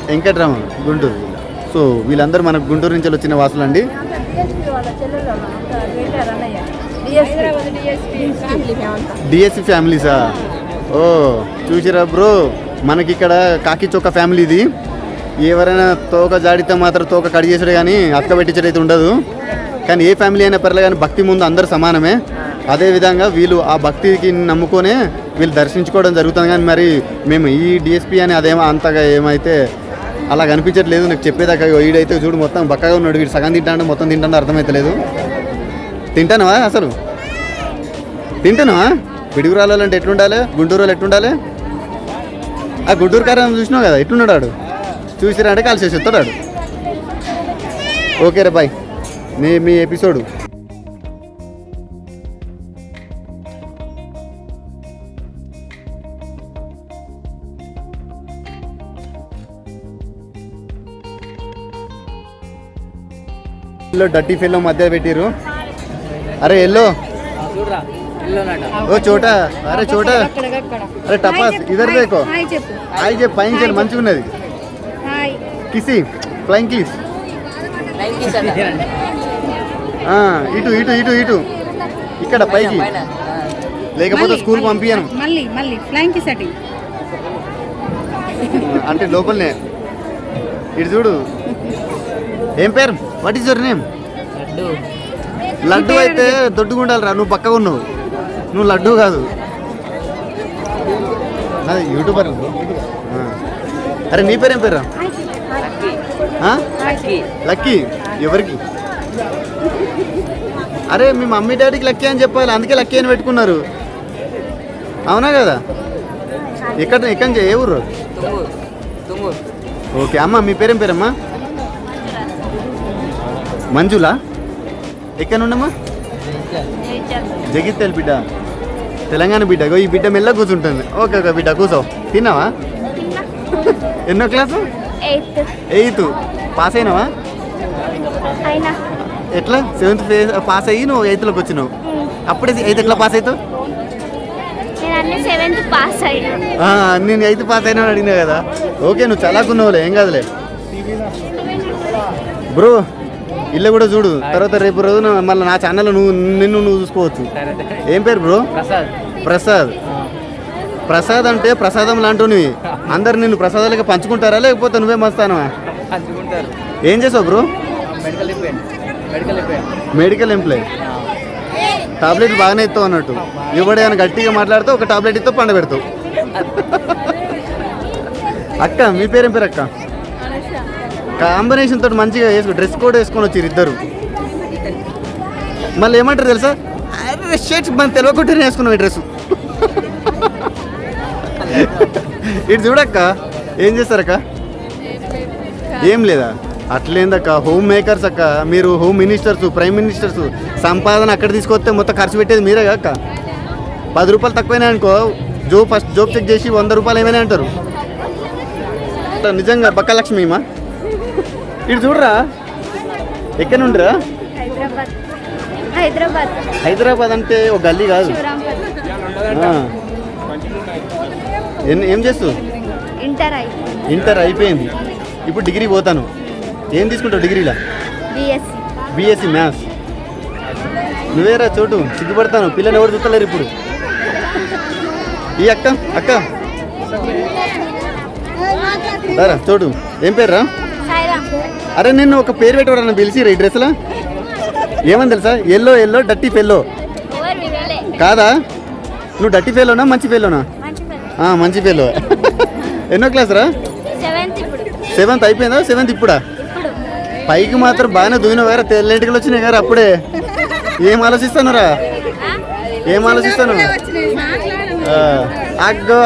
వెంకట్రామ, గుంటూరు. సో వీళ్ళందరూ మనకు గుంటూరు నుంచి వచ్చిన వాసులు అండి. డిఎస్సి ఫ్యామిలీసా? ఓ చూసిరా బ్రో, మనకి ఇక్కడ కాకి చొక్క ఫ్యామిలీ ఇది. ఎవరైనా తోక జాడితే మాత్రం తోక కడి చేసాడు కానీ అక్క పెట్టించడం అయితే ఉండదు. కానీ ఏ ఫ్యామిలీ అయినా పర్లేదు, కానీ భక్తి ముందు అందరు సమానమే. అదేవిధంగా వీళ్ళు ఆ భక్తికి నమ్ముకొనే వీళ్ళు దర్శించుకోవడం జరుగుతుంది. కానీ మరి మేము ఈ డిఎస్పీ అని అదేమో అంతగా ఏమైతే అలా కనిపించట్లేదు. నాకు చెప్పేదాకా వీడైతే చూడు మొత్తం బక్కగా ఉన్నాడు. వీడు సగం తింటాడు, మొత్తం తింటాడో అర్థమవుతలేదు. తింటానవా అసలు? తింటానవా? పిడుగురాలంటే ఎట్లుండాలి, గుంటూరు వాళ్ళు ఎట్లుండాలి? ఆ గుంటూరు కారం చూసినావు కదా, ఎట్లున్నాడు ఆడు? చూసిరా అంటే కాల్ చేసి వస్తాడు. ఓకే రే బాయ్. మీ ఎపిసోడు డర్టీ ఫెల్లో మధ్య పెట్టిరు. అరే ఎల్లో ఓ చోట, అరే చోట, అరే టపాస్ ఇదర్ దేకో. హాయ్ చెప్పు, పైన చెప్పు, మంచిగా ఉన్నది. కిసి ఫ్లైంగ్ కిస్. ఇటు ఇటు ఇటు ఇటు ఇక్కడ పైకి, లేకపోతే స్కూల్ పంపించాను అంటే లోపలనే. ఇటు చూడు. ఏం పేరు? What is your name? Laddu అయితే దొడ్డుగా ఉండాలిరా, నువ్వు పక్కగా ఉన్నావు. నువ్వు లడ్డు కాదు, అది యూట్యూబర్. అరే నీ పేరేం పేరా? లక్కీ. ఎవరికి? అరే మీ మమ్మీ డాడీకి లక్కీ అని చెప్పాలి, అందుకే లక్కీ అని పెట్టుకున్నారు. అవునా కదా? ఎక్కడ ఏ ఊరు? ఓకే అమ్మ, మీ పేరేం పేరమ్మా? మంజులా. ఎక్కడ నుండమ్మా? జగిత్యాల బిడ్డ, తెలంగాణ బిడ్డ. ఈ బిడ్డ మెల్ల కూర్చుంటుంది. ఓకే ఓకే బిడ్డ కూర్చో. తిన్నావా? ఎన్నో క్లాసు? 8th. పాస్ అయినావా? ఎట్లా? 7th పాస్ అయ్యి నువ్వు 8thలోకి వచ్చినావు. అప్పుడే 8th ఎట్లా పాస్ అవుతావు? నేను 8th పాస్ అయినా అడిగినా కదా. ఓకే నువ్వు చలాకున్నావులే, ఏం కాదులే బ్రో. ఇల్లు కూడా చూడు, తర్వాత రేపు రోజున మళ్ళీ నా ఛానల్లో నువ్వు చూసుకోవచ్చు. ఏం పేరు బ్రో? ప్రసాద్. ప్రసాద్ అంటే ప్రసాదం లాంటివి. అందరు నిన్ను ప్రసాదాలుగా పంచుకుంటారా, లేకపోతే నువ్వే మస్తానా? ఏం చేసావు బ్రో? Medical employee. టాబ్లెట్ బాగానే ఇస్తావు అన్నట్టు. ఎవడైనా గట్టిగా మాట్లాడితే ఒక టాబ్లెట్ ఇస్తావు, పండ పెడతావు. అక్క మీ పేరేం పేరు? అక్క కాంబినేషన్ తోటి మంచిగా వేసుకో, డ్రెస్ కోడ్ వేసుకొని వచ్చారు ఇద్దరు. మళ్ళీ ఏమంటారు తెలుసా, అరే షర్ట్స్ మనం తెలియకుండానే వేసుకున్నాం ఈ డ్రెస్. ఇటు చూడక్క, ఏం చేస్తారక్క? ఏం లేదా? అట్లేందక్క, హోమ్ మేకర్స్ అక్క మీరు, హోమ్ మినిస్టర్స్, ప్రైమ్ మినిస్టర్స్. సంపాదన అక్కడ తీసుకొస్తే మొత్తం ఖర్చు పెట్టేది మీరే అక్క. 10 రూపాయలు తక్కువైనా అనుకో, ఫస్ట్ జోబ్ చెక్ చేసి 100 రూపాయలు ఏమైనా అంటారు. నిజంగా బక్క లక్ష్మి మా. ఇటు చూడరా, ఎక్కడ నుండిరా? హైదరాబాద్ అంటే ఒక గల్లీ కాదు. ఏం చేస్తావు? ఇంటర్ అయిపోయింది, ఇప్పుడు డిగ్రీ పోతాను. ఏం తీసుకుంటావు డిగ్రీలా? BSc maths. నువ్వేరా చోటు, సిగ్గుపడతాను, పిల్లలు ఎవరు చూస్తలేరు ఇప్పుడు. ఈ అక్క దారా చోటు, ఏం పేరు రా? అరే నిన్ను ఒక పేరు పెట్టవరన్నా పిలిచిరా ఈ డ్రెస్లో? ఏమని తెలుసా? Yellow dirty fellow. కాదా? నువ్వు డర్టీ ఫెల్లోనా మంచి ఫెల్లోనా? మంచి ఫెల్లో. ఎన్నో క్లాస్ రా? 7th అయిపోయిందా? 7th ఇప్పుడా? పైకి మాత్రం బాగానే దూయిన వేరే తెల్లెంటికలు వచ్చినాయి గారు అప్పుడే. ఏం ఆలోచిస్తానురా?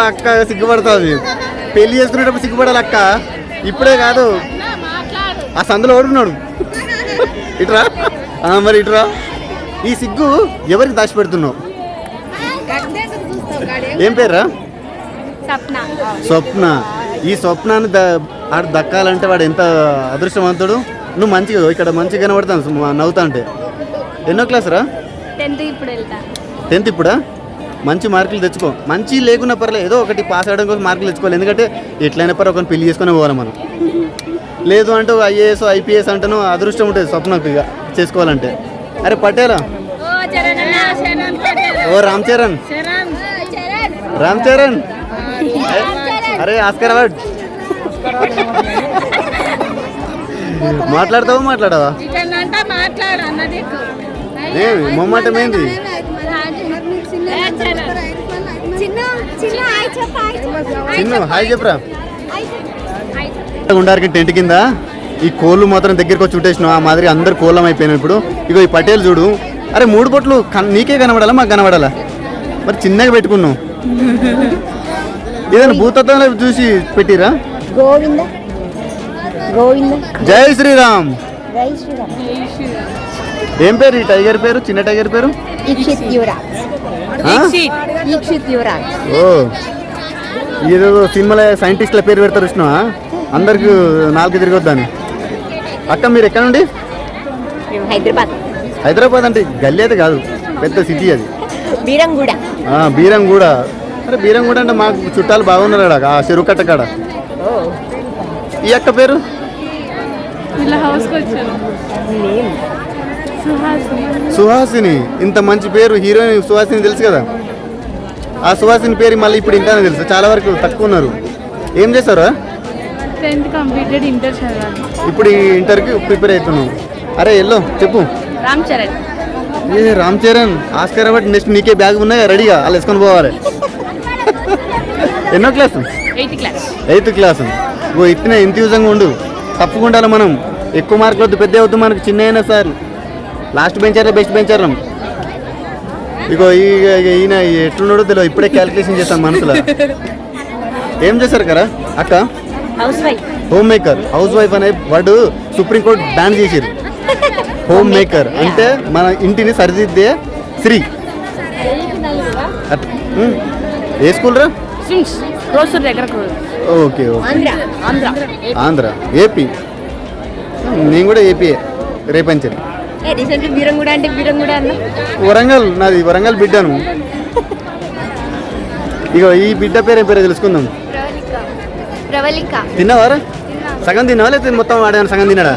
అక్క సిగ్గుపడుతుంది. పెళ్లి చేసుకునేటప్పుడు సిగ్గుపడాలి అక్క, ఇప్పుడే కాదు. ఆ సందులో ఓడుకున్నాడు. ఇట్రా మరి ఇట్రా. ఈ సిగ్గు ఎవరికి దాచిపెడుతున్నావు? ఏం పేర్రా? స్వప్న. ఈ స్వప్నాన్ని దక్కాలంటే వాడు ఎంత అదృష్టవంతుడు. నువ్వు మంచిగా ఇక్కడ మంచిగా కనబడతాను నవ్వుతా అంటే. ఎన్నో క్లాస్ రా? 10th ఇప్పుడా? మంచి మార్కులు తెచ్చుకో. మంచి లేకున్నా పర్లేదు, ఏదో ఒకటి పాస్ అవ్వడం కోసం మార్కులు తెచ్చుకోవాలి. ఎందుకంటే ఎట్లయినా పర్లేదు ఒకరిని పెళ్లి చేసుకునే పోవాలి మనం. లేదు అంటే ఐఏఎస్ ఐపీఎస్ అంటేనూ అదృష్టం ఉంటుంది స్వప్నకు ఇక చేసుకోవాలంటే. అరే పటేలా, ఓ రామ్ చరణ్. అరే ఆస్కర్ అవార్డ్. మాట్లాడవా? మొమ్మాట ఏంది? చిన్న హాయ్ చెప్పరా. ఉండారికి టెంట్ కింద ఈ కోళ్ళు మాత్రం దగ్గరికి వచ్చి చుట్టేసినావు. ఆ మాదిరి అందరు కోళ్ళం అయిపోయినావు ఇప్పుడు. ఇగో ఈ పటేల్ చూడు. అరే 3 బొట్లు నీకే కనబడాలా మాకు కనబడాలా? మరి చిన్నగా పెట్టుకున్నావు. ఏదైనా భూతత్వంలో చూసి పెట్టిరా? జై శ్రీరామ్. ఏం పేరు ఈ టైగర్ పేరు? చిన్న టైగర్ పేరు? ఓ ఏదో సినిమాలో సైంటిస్ట్ల పేరు పెడతారు చూసినా, అందరికి 4 తిరగొద్దని. అక్క మీరు ఎక్కడ నుండి? హైదరాబాద్ అంటే గల్లీ అయితే కాదు, పెద్ద సిటీ అది. బీరంగూడ. అరే బీరంగూడ అంటే మాకు చుట్టాలు బాగున్నారు ఆ చెరువు కట్ట కాడ. ఈ అక్క పేరు? సుహాసిని. ఇంత మంచి పేరు, హీరోయిన్ సుహాసిని తెలుసు కదా. ఆ సుహాసిని పేరు మళ్ళీ ఇప్పుడు ఇంటానే తెలుసు, చాలా వరకు తక్కువ ఉన్నారు. ఏం చేస్తారా? 10th కంప్లీటెడ్, ఇంటర్ చదవాలి. ఇప్పుడు ఈ ఇంటర్కి ప్రిపేర్ అవుతున్నావు. అరే ఎల్లో చెప్పు. Ram Charan Oscar award. Next నీకే బ్యాగ్ ఉన్నాయి రెడీగా, వాళ్ళు వేసుకొని పోవాలి. ఎన్నో క్లాసు? 8th class. ఓ ఇట్టిన ఎంతూజంగా ఉండు, తప్పకుండా మనం ఎక్కువ మార్కులు వద్దు, పెద్ద అవుతుంది మనకు. చిన్న అయినా సార్ లాస్ట్ బెంచర్లో బెస్ట్ బెంచర్లం. ఇగో ఈయన ఎట్లున్నాడో తెలియదు, ఇప్పుడే క్యాలిక్యులేషన్ చేస్తాను మనసులో. ఏం చేస్తారు కదా అక్క? Home maker. హౌస్ వైఫ్ అనే వర్డ్ సుప్రీంకోర్టు బ్యాన్ చేసారు. హోమ్ మేకర్ అంటే మన ఇంటిని సరిదిద్దే స్త్రీ. ఏ స్కూల్ రా? ఓకే ఆంధ్ర. ఏపీ. నేను కూడా ఏపీ రేపంచర్. వరంగల్. నాది వరంగల్ బిడ్డను. ఇగో ఈ బిడ్డ పేరు ఏం పేరు తెలుసుకుందాం. తిన్నావారా? సగం తిన్నావా లేదా మొత్తం వాడాను? సగం తిన్నాడా?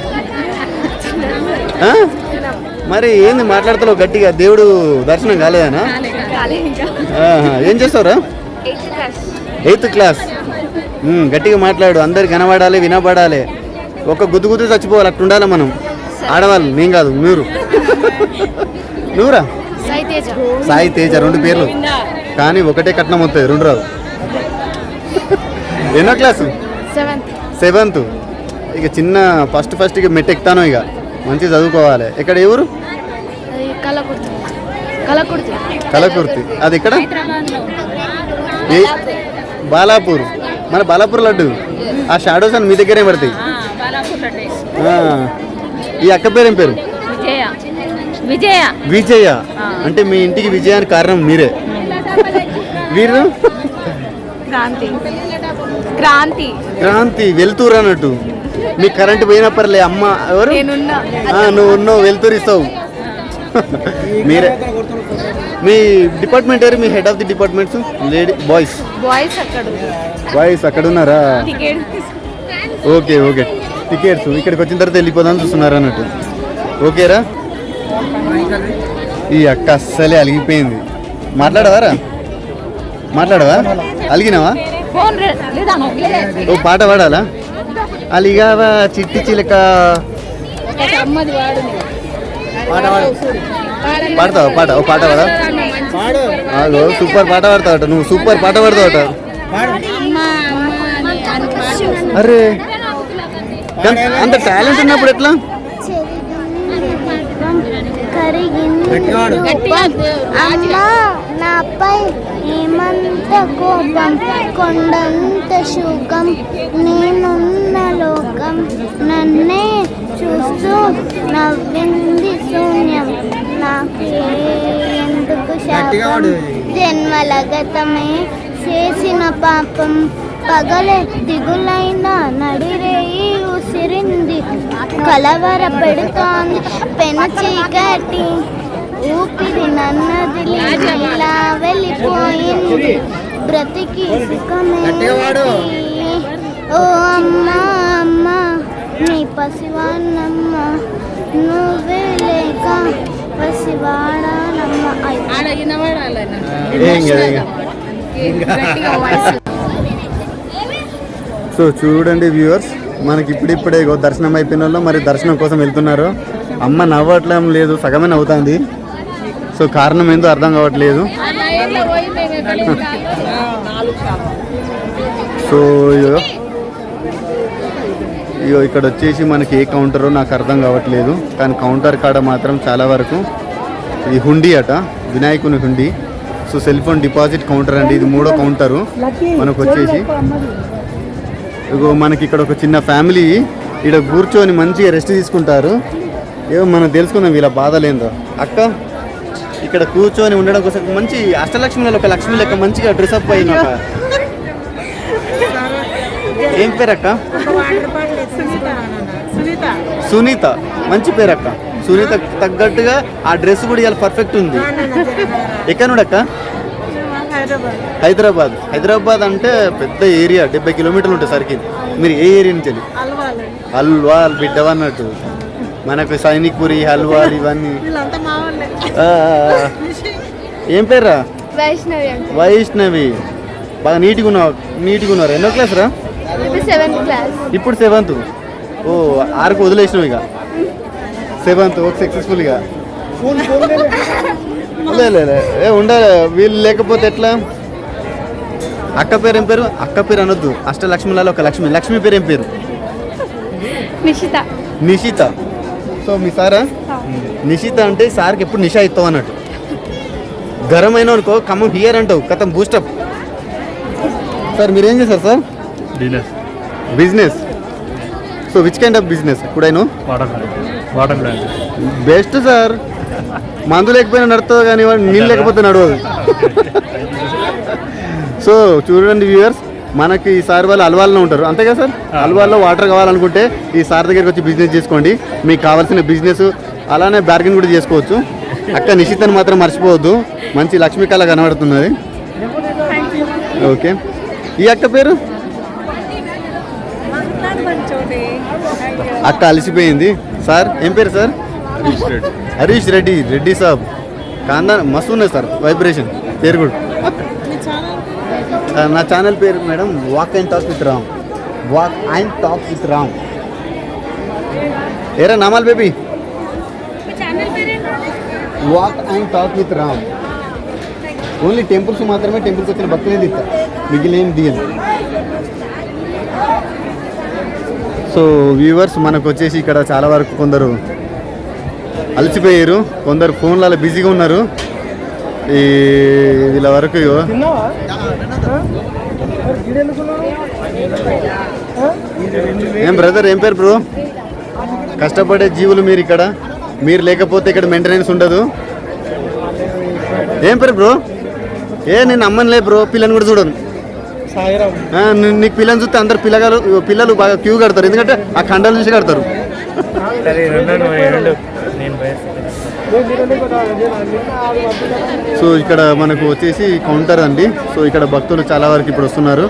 మరి ఏంది మాట్లాడతావు గట్టిగా? దేవుడు దర్శనం కాలేదనా? ఏం చేస్తావురా? 8th class. గట్టిగా మాట్లాడు, అందరు కనబడాలి, వినబడాలి. ఒక గుద్దు చచ్చిపోవాలి, అట్లా ఉండాలి మనం ఆడవాళ్ళు. నేను కాదు, మీరు. నువ్వురా? సాయి తేజ. 2 పేర్లు కానీ ఒకటే కట్నం వస్తుంది, 2 రాదు. ఎన్నో క్లాసు? 7th. ఇక చిన్న ఫస్ట్ ఇక మెట్టు ఎక్కుతాను ఇక మంచిగా చదువుకోవాలి. ఎక్కడ ఏ ఊరు? కలకుర్తి. అది ఎక్కడ? బాలాపూర్. మన బాలాపూర్ లడ్డు. ఆ షాడోస్ అని మీ దగ్గరే పడతాయి. ఈ అక్క పేరు ఏం పేరు? విజయ. అంటే మీ ఇంటికి విజయానికి కారణం మీరే. వీరు క్రాంతి వెళ్తూరు అన్నట్టు. మీ కరెంట్ పోయినప్పర్లే అమ్మ ఎవరు? నువ్వు ఉన్నావు, వెళ్తూరు ఇస్తావు. మీరే. మీ డిపార్ట్మెంట్ ఎవరు? మీ head of the departments? Lady boys అక్కడ ఉన్నారా? ఓకే టికెట్స్ ఇక్కడికి వచ్చిన తర్వాత వెళ్ళిపోదాం చూస్తున్నారు అన్నట్టు. ఓకేరా. ఈ అక్క అస్సలే అలిగిపోయింది. మాట్లాడవా? అలిగినావా? ఓ పాట పాడాలా? అలిగావా చిట్టి చిలక. పాడతావా? ఓ పాట పాడా. సూపర్ పాట పాడతావట నువ్వు. సూపర్ పాట పాడతావట. అరే అంత టాలెంట్ ఉన్నప్పుడు ఎట్లా? అమ్మా నాపై ఏమంత కోపం, కొండంత శోకం, నేనున్న లోకం నన్నే చూస్తూ నవ్వింది శూన్యం. నాకే ఎందుకు శాపం, జన్మల గతమే చేసిన పాపం, పగలే దిగులైన నడిరేయి ఉసిరింది, కలవర పెడుతోంది పెను చీకటి, ఊపిరి నన్నది ఇలా వెళ్ళిపోయింది, బ్రతికి సుఖమేంటి. ఓ అమ్మా అమ్మా నీ పసివాన్నమ్మ, నువ్వే లేక పసివాడానమ్మ. సో చూడండి వ్యూవర్స్, మనకి ఇప్పుడిప్పుడే దర్శనం అయిపోయిన వాళ్ళు మరి దర్శనం కోసం వెళ్తున్నారు. అమ్మ నవ్వట్లేం లేదు, సగమే నవ్వుతుంది. సో కారణం ఏందో అర్థం కావట్లేదు. సో ఇగో ఇక్కడ వచ్చేసి మనకి ఏ కౌంటరో నాకు అర్థం కావట్లేదు, కానీ కౌంటర్ కాడ మాత్రం చాలా వరకు ఇది హుండీ అట, వినాయకుని హుండీ. So cell phone deposit counter అండి, ఇది 3వ కౌంటరు మనకు వచ్చేసి. ఇగో మనకి ఇక్కడ ఒక చిన్న ఫ్యామిలీ ఇక్కడ కూర్చొని మంచిగా రెస్ట్ తీసుకుంటారు. ఏమో మనం తెలుసుకుందాం వీళ్ళ బాధలేందో. అక్క ఇక్కడ కూర్చొని ఉండడం కోసం మంచి అష్టలక్ష్మిలో ఒక లక్ష్మి లెక్క మంచిగా డ్రెస్అప్ అయిన ఏం పేరు అక్క? సునీత. మంచి పేరు అక్క. సునీత తగ్గట్టుగా ఆ డ్రెస్ కూడా ఇవాళ పర్ఫెక్ట్ ఉంది. ఎక్కడ నుండి అక్క? హైదరాబాద్ అంటే పెద్ద ఏరియా, 70 కిలోమీటర్లు ఉంటుంది సర్కిల్. మీరు ఏ ఏరియా నుంచి వెళ్ళి? హల్వాల్ బిడ్డవా అన్నట్టు. మనకు సైనిక్పురి, హల్వాల్ ఇవన్నీ. ఏం పేర్రా? వైష్ణవి. బాగా నీట్గా ఉన్నారు. ఎన్నో క్లాస్ రా? ఇప్పుడు 7th. ఓ 6కు వదిలేసినావు ఇక. 7th ఒక సక్సెస్ఫుల్గా. ఉండాలి వీళ్ళు లేకపోతే ఎట్లా? అక్క పేరు ఏం పేరు? అక్క పేరు అనొద్దు, అష్టలక్ష్మిలలో ఒక లక్ష్మి. లక్ష్మి పేరు ఏం పేరు? నిషిత. సో మీ సారా? నిషిత అంటే సార్కి ఎప్పుడు నిషా ఇస్తావు అన్నట్టు. గరం అయినా అనుకో ఖమ్మం హియర్ అంటావు, కథం బూస్టప్. సార్ మీరేం చేస్తారు sir? Business. So which kind of business? ఇప్పుడైనా బెస్ట్ సార్. మందు లేకపోయినా నడుతుంది కానీ నీళ్ళు లేకపోతే నడవదు. సో చూడండి వ్యూవర్స్, మనకి ఈ సార్ వాళ్ళు అల్వాల్లో ఉంటారు అంతే కదా సార్? అల్వాల్లో వాటర్ కావాలనుకుంటే ఈ సార్ దగ్గరికి వచ్చి బిజినెస్ చేసుకోండి. మీకు కావాల్సిన బిజినెస్ అలానే బార్గెన్ కూడా చేసుకోవచ్చు. అక్క నిషితని మాత్రం మర్చిపోవద్దు, మంచి లక్ష్మీ కళ కనబడుతున్నది. ఓకే, ఈ అక్క పేరు? అక్క అలసిపోయింది. సార్ ఏం పేరు సార్? హరీష్ రెడ్డి సాబ్. కాందా మస్తు ఉన్నది సార్ వైబ్రేషన్ పేరు కూడా. నా ఛానల్ పేరు madam walk and talk with Ram. ఏరా నామాల్ baby? Walk and talk with Ram. Only temples మాత్రమే, టెంపుల్కి వచ్చిన భక్తులే దిస్తా, మిగిలిన దిగదు. సో సో వ్యూవర్స్ మనకు వచ్చేసి ఇక్కడ చాలా వరకు కొందరు అలసిపోయారు, కొందరు ఫోన్లలో బిజీగా ఉన్నారు. ఈ వీళ్ళ వరకు ఏం బ్రదర్, ఏం పేరు బ్రో? కష్టపడే జీవులు మీరు ఇక్కడ, మీరు లేకపోతే ఇక్కడ మెయింటెనెన్స్ ఉండదు. ఏం పేరు బ్రో? నేను అమ్మనిలే బ్రో, పిల్లని కూడా చూడను. నీకు పిల్లని చూస్తే అందరు పిల్లలు బాగా క్యూ కడతారు, ఎందుకంటే ఆ ఖండాల నుంచి కడతారు. సో ఇక్కడ మనకు వచ్చేసి కౌంటర్ అండి. సో ఇక్కడ భక్తులు చాలా వరకు ఇప్పుడు వస్తున్నారు.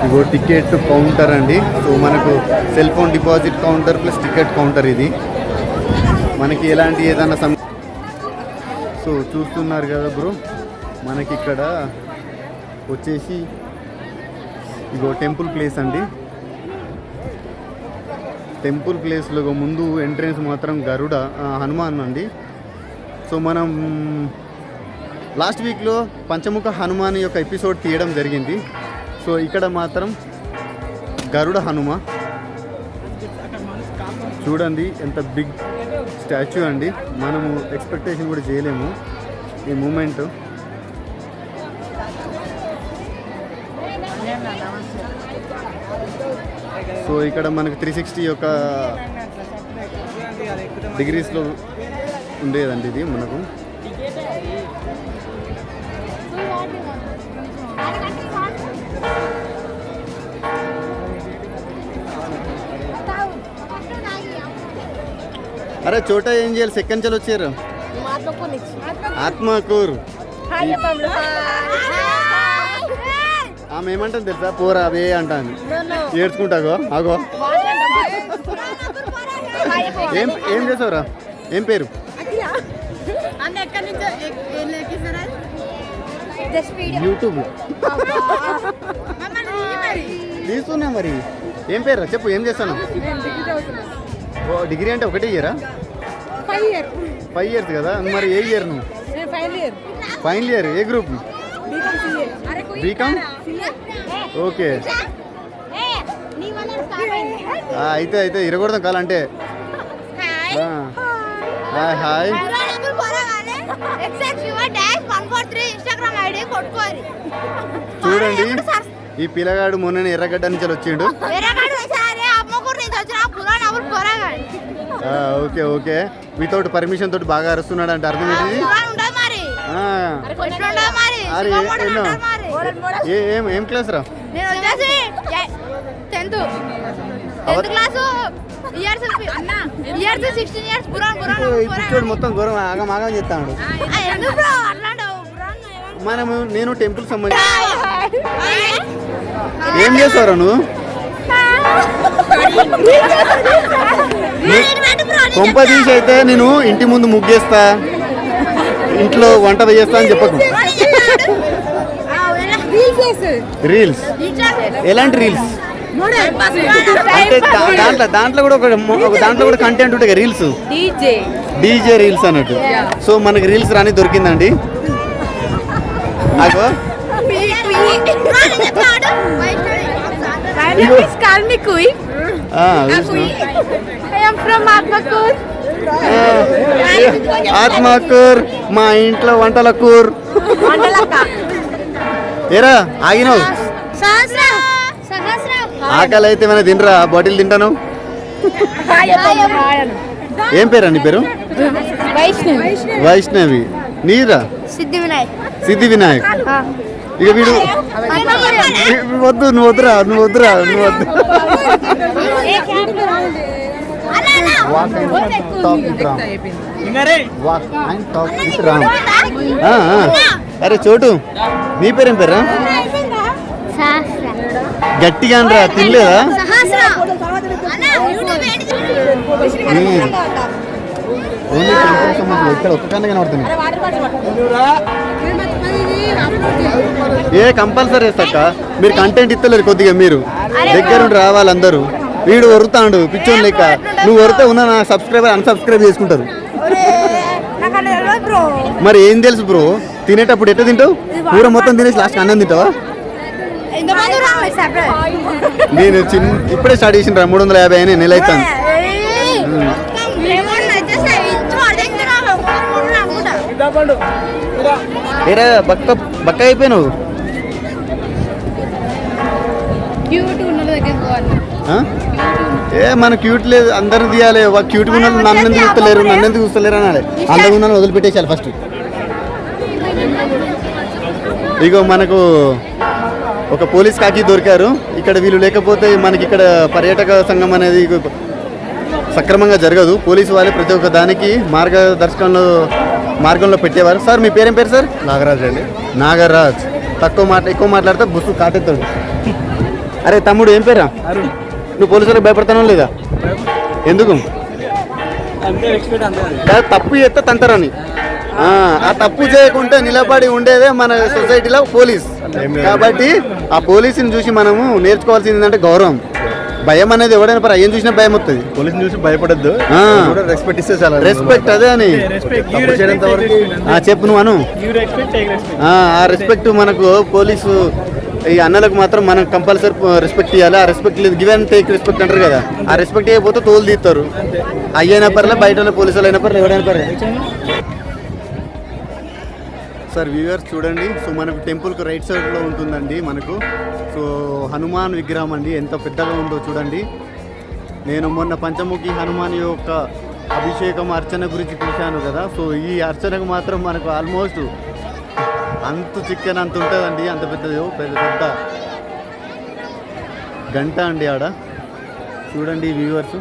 ఇగో టికెట్ కౌంటర్ అండి. సో మనకు cell phone deposit counter plus ticket counter ఇది. మనకి ఎలాంటి ఏదైనా సో చూస్తున్నారు కదా బ్రో, మనకి ఇక్కడ వచ్చేసి ఇగో టెంపుల్ ప్లేస్ అండి. టెంపుల్ ప్లేస్లో ముందు ఎంట్రెన్స్ మాత్రం గరుడ హనుమాన్ అండి. సో మనం లాస్ట్ వీక్లో పంచముఖ హనుమాన్ యొక్క ఎపిసోడ్ తీయడం జరిగింది. సో ఇక్కడ మాత్రం గరుడ హనుమ చూడండి, ఎంత బిగ్ స్టాచ్యూ అండి. మనము ఎక్స్పెక్టేషన్ కూడా చేయలేము ఈ మూమెంట్. సో ఇక్కడ మనకు 360 యొక్క డిగ్రీస్లో ఉండేదండి ఇది మనకు. అరే చోట ఏం చేయాలి, సెకండ్ చల్ వచ్చారు ఆత్మకూర్. ఆమె ఏమంటుంది తెలుసా, పోరా అవే అంటాను, ఏడ్చుకుంటాగో ఆగో. ఏం చేసావురా, ఏం పేరు? యూట్యూబ్ తీసుకున్నా. మరి ఏం పేరు చెప్పు, ఏం చేస్తాను? డిగ్రీ అంటే ఒకటే ఇయరా? 5 years కదా. మరి ఏ ఇయర్ నువ్వు? Final year. ఏ గ్రూప్? బీకామ్. ఓకే, అయితే ఇరగొడదాం కాలంటే. హాయ్. చూడండి ఈ పిల్లగాడు మొన్న ఎర్రగడ్డ నుంచి వచ్చిండు. ఓకే, వితౌట్ పర్మిషన్ తోటి బాగా అరుస్తున్నాడు అంటే అర్థం ఏంటి? ఏం క్లాస్ రా? మొత్తం ఘోరం ఆగం చెప్తాడు. నేను టెంపుల్ సంబంధించి ఏం చేస్తారా నువ్వు? కొంప తీసి అయితే నేను ఇంటి ముందు ముగ్గేస్తా, ఇంట్లో వంట వేస్తా అని చెప్పకు. రీల్స్ ఎలాంటి రీల్స్ అంటే దాంట్లో కూడా కంటెంట్ ఉంటాయి రీల్స్, డీజే రీల్స్ అన్నట్టు. సో మనకి రీల్స్ రాని దొరికిందండి. అగో ఆత్మకూర్, మా ఇంట్లో వంటల కూర్. ఏరా ఆగినావు? ఆకలి అయితే మన తినరా, బాటిల్ తింటాను. ఏం పేరు నీ పేరు? వైష్ణవి. నీరా? సిద్ధి వినాయక్. ఇక వీడు వద్దు, నువ్వు వద్దురా. అరే చోటు, నీ పేరేం పేరా? గట్టిగా అనరా, తినలేదా? ఓన్లీ టెంపుల్ సంబంధించి ఇక్కడ ఒక్కనే కనబడుతుంది. కంపల్సరీ వేస్తాక మీరు కంటెంట్ ఇస్తలేరు కొద్దిగా, మీరు దగ్గరుండి రావాలి అందరూ. వీడు వరుతాడు పిచ్చోన్ లెక్క, నువ్వు వరితే ఉన్న నా సబ్స్క్రైబర్ అన్సబ్స్క్రైబ్ చేసుకుంటారు. మరి ఏం తెలుసు బ్రో, తినేటప్పుడు ఎట్లా తింటావు? కూర మొత్తం తినేసి లాస్ట్ అన్నం తింటావా? నేను ఇప్పుడే స్టార్ట్ చేసిన 350 అయినా నెల అవుతాను. ఏరా బక్క అయిపోయినావు. మన క్యూట్ లేదు, అందరు తీయాలి. క్యూట్గా ఉన్న నన్ను చూస్తలేరు, నన్ను చూస్తలేరు అనాలి. అందరూ ఉన్న వదిలిపెట్టేసాలి ఫస్ట్. ఇగో మనకు ఒక పోలీస్ కాకి దొరికారు. ఇక్కడ వీళ్ళు లేకపోతే మనకి ఇక్కడ పర్యాటక సంఘం అనేది సక్రమంగా జరగదు. పోలీసు వాళ్ళే ప్రతి ఒక్క దానికి మార్గంలో పెట్టేవారు. సార్ మీ పేరేం పేరు సార్? నాగరాజ్ అండి. నాగరాజ్. ఎక్కువ మాట్లాడితే బుస్సు కాటెత్తాడు. అరే తమ్ముడు ఏం పేరా? నువ్వు పోలీసులకు భయపడతానో లేదా? ఎందుకు? తప్పు చేస్తే తంతరని. ఆ తప్పు చేయకుండా నిలబడి ఉండేదే మన సొసైటీలో పోలీస్. కాబట్టి ఆ పోలీసుని చూసి మనము నేర్చుకోవాల్సింది ఏంటంటే గౌరవం. భయం అనేది ఎవడైనా ఏం చూసినా భయం వస్తుంది. పోలీసుని చూసి భయపడద్దు, రెస్పెక్ట్ ఇస్తే చాలా. రెస్పెక్ట్ అదే అని చెప్పు నువ్వు అను. ఆ రెస్పెక్ట్ మనకు పోలీసు ఈ అన్నలకు మాత్రం మనం కంపల్సరీ రెస్పెక్ట్ ఇవ్వాలి. ఆ రెస్పెక్ట్ లేదు, గివ్ అండ్ టేక్ రెస్పెక్ట్ అంటారు కదా. ఆ రెస్పెక్ట్ ఇవ్వకపోతే తోలు తీస్తారు. అయ్యైనా పర్లే, బయట పోలీసులు అయినా పర్లే, ఎవరైనా పర్లే. సార్ వ్యూవర్స్ చూడండి. సో మనకు టెంపుల్కి రైట్ సైడ్లో ఉంటుందండి మనకు. సో హనుమాన్ విగ్రహం అండి, ఎంత పెద్దగా ఉందో చూడండి. నేను మొన్న పంచముఖి హనుమాన్ యొక్క అభిషేకం అర్చన గురించి చూశాను కదా. సో ఈ అర్చనకు మాత్రం మనకు ఆల్మోస్ట్ అంత చికెన్ అంత ఉంటుందండి. అంత పెద్ద గంట అండి ఆడ. చూడండి వ్యూవర్స్.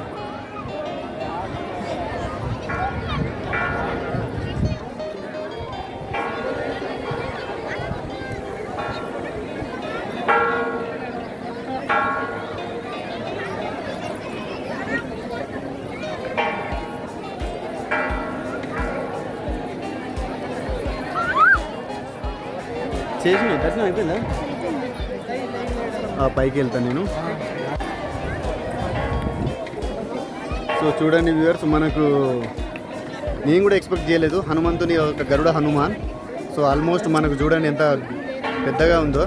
చేసిన దర్శనం అయిపోయిందా? పైకి వెళ్తాను నేను. సో చూడండి వ్యూవర్స్, మనకు నేను కూడా ఎక్స్పెక్ట్ చేయలేదు హనుమంతుని ఒక గరుడ హనుమాన్. సో ఆల్మోస్ట్ మనకు చూడండి ఎంత పెద్దగా ఉందో.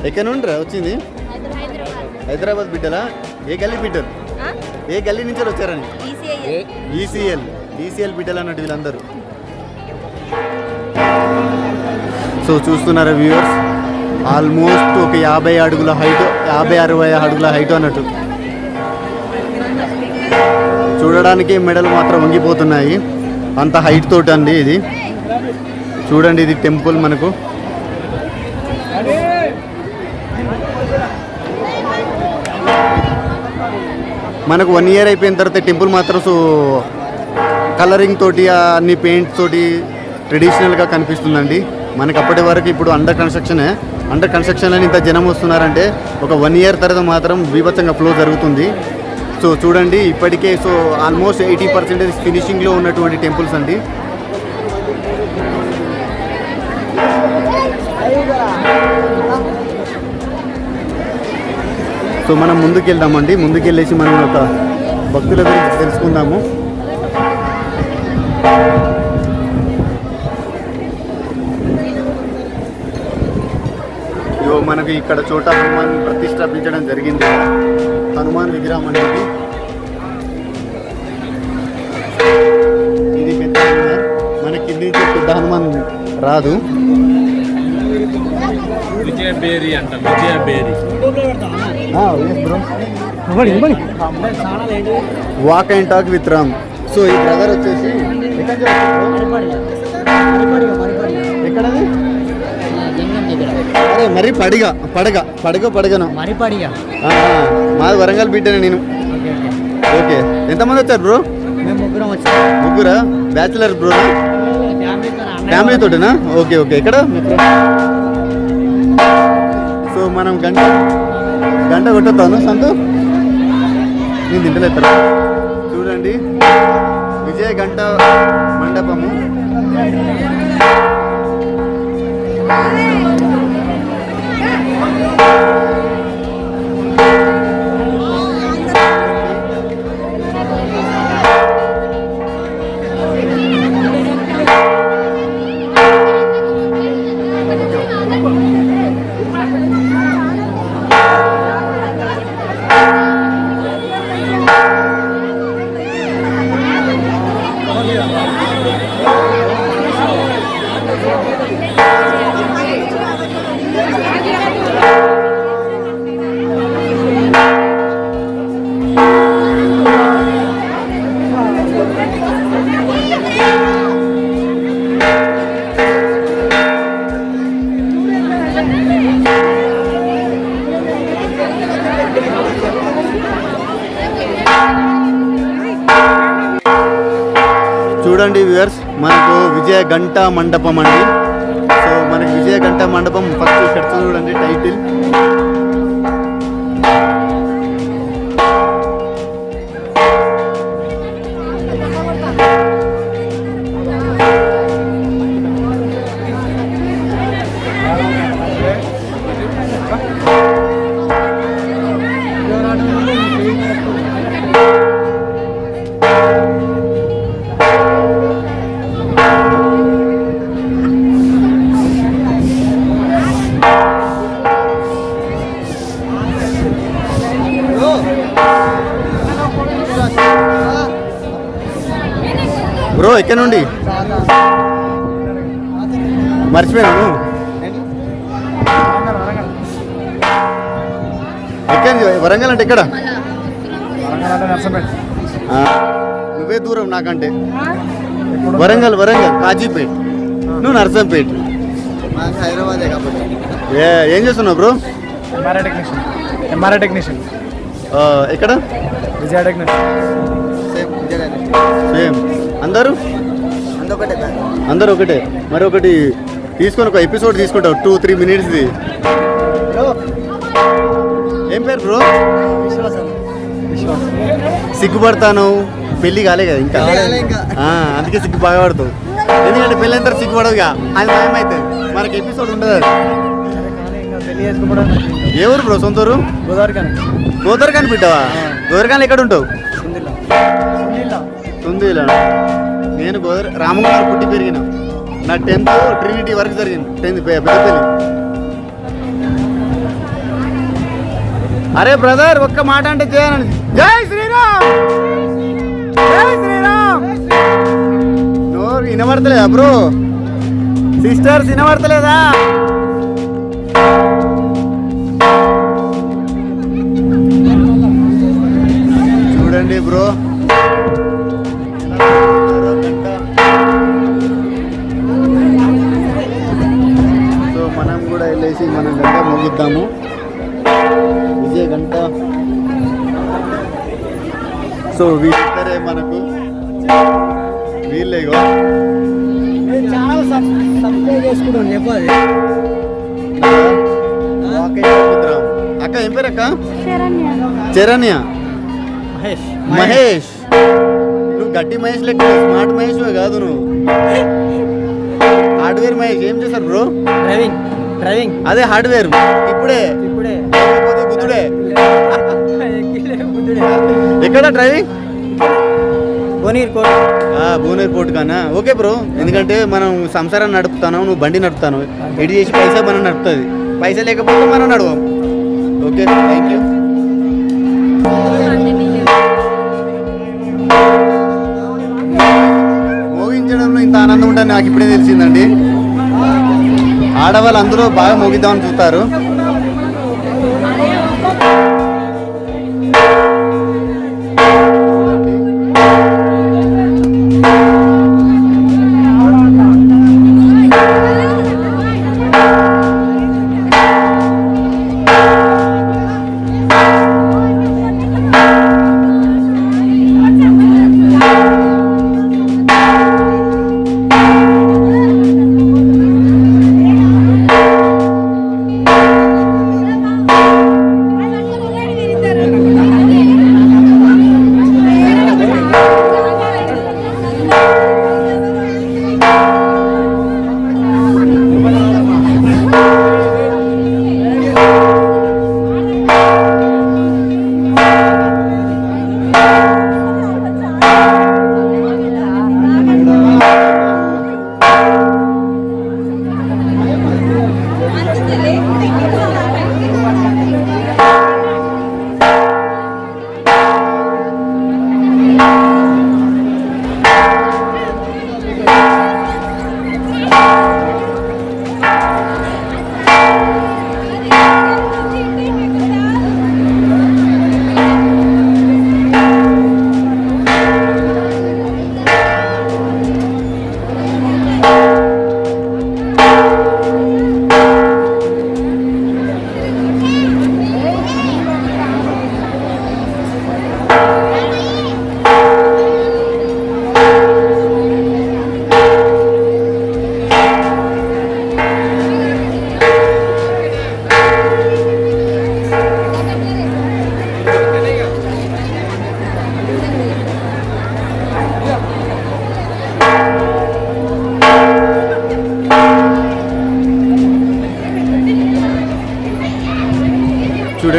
ఎక్కడ నుండిరా వచ్చింది? హైదరాబాద్ బిడ్డలా? ఏ గల్లీ బిడ్డలు? ఏ గల్లీ నుంచి వచ్చారని? ఈసీఎల్ బిడ్డలు అన్నట్టు వీళ్ళందరూ. సో చూస్తున్నారా వ్యూవర్స్, ఆల్మోస్ట్ ఒక 50 అడుగుల హైట్, 50-60 అడుగుల హైట్ అన్నట్టు. చూడడానికి మెడలు మాత్రం వంగిపోతున్నాయి, అంత హైట్ తోటి అండి ఇది. చూడండి ఇది టెంపుల్ మనకు. మనకు 1 ఇయర్ అయిపోయిన తర్వాత టెంపుల్ మాత్రం సో కలరింగ్ తోటి అన్ని పెయింట్స్ తోటి ట్రెడిషనల్గా కనిపిస్తుందండి మనకు. అప్పటి వరకు ఇప్పుడు అండర్ కన్స్ట్రక్షన్లో ఇంత జనం వస్తున్నారంటే ఒక 1 ఇయర్ తర్వాత మాత్రం బీభత్సంగా ఫ్లో జరుగుతుంది. సో చూడండి ఇప్పటికే సో ఆల్మోస్ట్ 80% ఫినిషింగ్లో ఉన్నటువంటి టెంపుల్స్ అండి. సో మనం ముందుకెళ్దామండి. ముందుకెళ్ళేసి మనం ఒక భక్తుల గురించి తెలుసుకుందాము. ఇగో మనకు ఇక్కడ చోట హనుమాన్ ప్రతిష్టాపించడం జరిగింది. హనుమాన్ విగ్రహం అనేది ఇది పెద్ద హనుమాన్. మన కింది నుంచి పెద్ద హనుమాన్ రాదు. విజయబేరి అంట, Vijayabheri. Walk and talk with Ram. So ఈ బ్రదర్ వచ్చేసి ఎక్కడది? అరే మరి పడగను మాది వరంగల్ బిడ్డనే నేను. ఓకే ఎంతమంది వచ్చారు బ్రో? ముగ్గురా? Bachelor bro? ఫ్యామిలీ తోటేనా? ఓకే ఎక్కడ? సో మనం గంట కొట్టొద్దాను సంతు, నేను తింటలేస్తాను. చూడండి విజయ గంట మండపము. చూడండి వ్యూవర్స్, మనకు విజయ గంట మండపం అండి. సో మనకి విజయ గంట మండపం ఫస్ట్ ఇక్కడ చూడండి టైటిల్. బ్రో ఎక్కడ నుండి మర్చిపోయాను. ఎక్కడ వరంగల్ అంటే ఎక్కడ? నువ్వే దూరం నాకంటే. వరంగల్ కాజీపేట్, నువ్వు నర్సంపేట్. హైదరాబాదే కాబట్టి. ఏం చేస్తున్నావు బ్రో? MRI technician. ఎక్కడ? విజయ టెక్నీషియన్. సేమ్ అందరూ ఒకటే. మరి ఒకటి తీసుకొని ఒక ఎపిసోడ్ తీసుకుంటావు 2-3 minutesది. ఏం పేరు బ్రో? సిగ్గుపడతాను, పెళ్ళి కాలే కదా ఇంకా. అందుకే సిగ్గు బాగా పడతావు. ఎందుకంటే పెళ్ళి అంతా సిగ్గుపడదుగా, అది భయమైతే మనకి ఎపిసోడ్ ఉండదు. ఏ ఊరు బ్రో? సొంత ఊరు? గోదావరికాని బిడ్డవా? గోదావరికాని ఎక్కడ ఉంటావు? తుందిలా. నేను రామగుండం పుట్టి పెరిగిన. నా 10th ట్రినిటీ వరకు జరిగింది. 10th పెద్దపల్లి. అరే బ్రదర్, ఒక్క మాట అంటే చేయనండి. జై శ్రీరామ్, జై శ్రీరామ్. నోరు వినబడతలేదా బ్రో? సిస్టర్స్ వినబడతలేదా? చూడండి బ్రో, సో మనం కూడా వెళ్ళేసి మనం గంట ముగిద్దాము. విజయ గంట. సో వీళ్ళిద్దరే మనకు, వీళ్ళేగో అక్క. ఏం పేరు అక్క? చరణ్య. మహేష్. నువ్వు గట్టి మహేష్ లెక్క, స్మార్ట్ మహేష్ కాదు నువ్వు. హార్డ్వేర్ మహేష్. ఏం చేస్తారు బ్రో? డ్రైవింగ్. అదే హార్డ్వేర్. ఇప్పుడే గుద్దుడే. ఎక్కడ డ్రైవింగ్? భువనేర్ పోర్ట్ కానా? Okay bro. ఎందుకంటే మనం సంసారాన్ని నడుపుతాను, నువ్వు బండి నడుపుతాను. ఎడి చేసి పైసా మనం నడుపుతుంది. పైసా లేకపోతే మనం నడవం. Okay, thank you. మోగించడంలో ఇంత ఆనందం ఉంటుంది నాకు ఇప్పుడే తెలిసిందండి. ఆడవాళ్ళు అందరూ బాగా మోగిద్దామని చూస్తారు.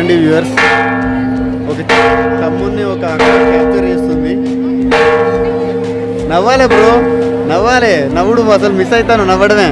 చూడండి వ్యూవర్స్, ఒక తమ్ముడిని ఒక అక్క క్యాప్చర్ చేస్తుంది. నవ్వాలి బ్రో, నవ్వాలి. నవ్వుడు అసలు మిస్ అవుతాను, నవ్వడమే.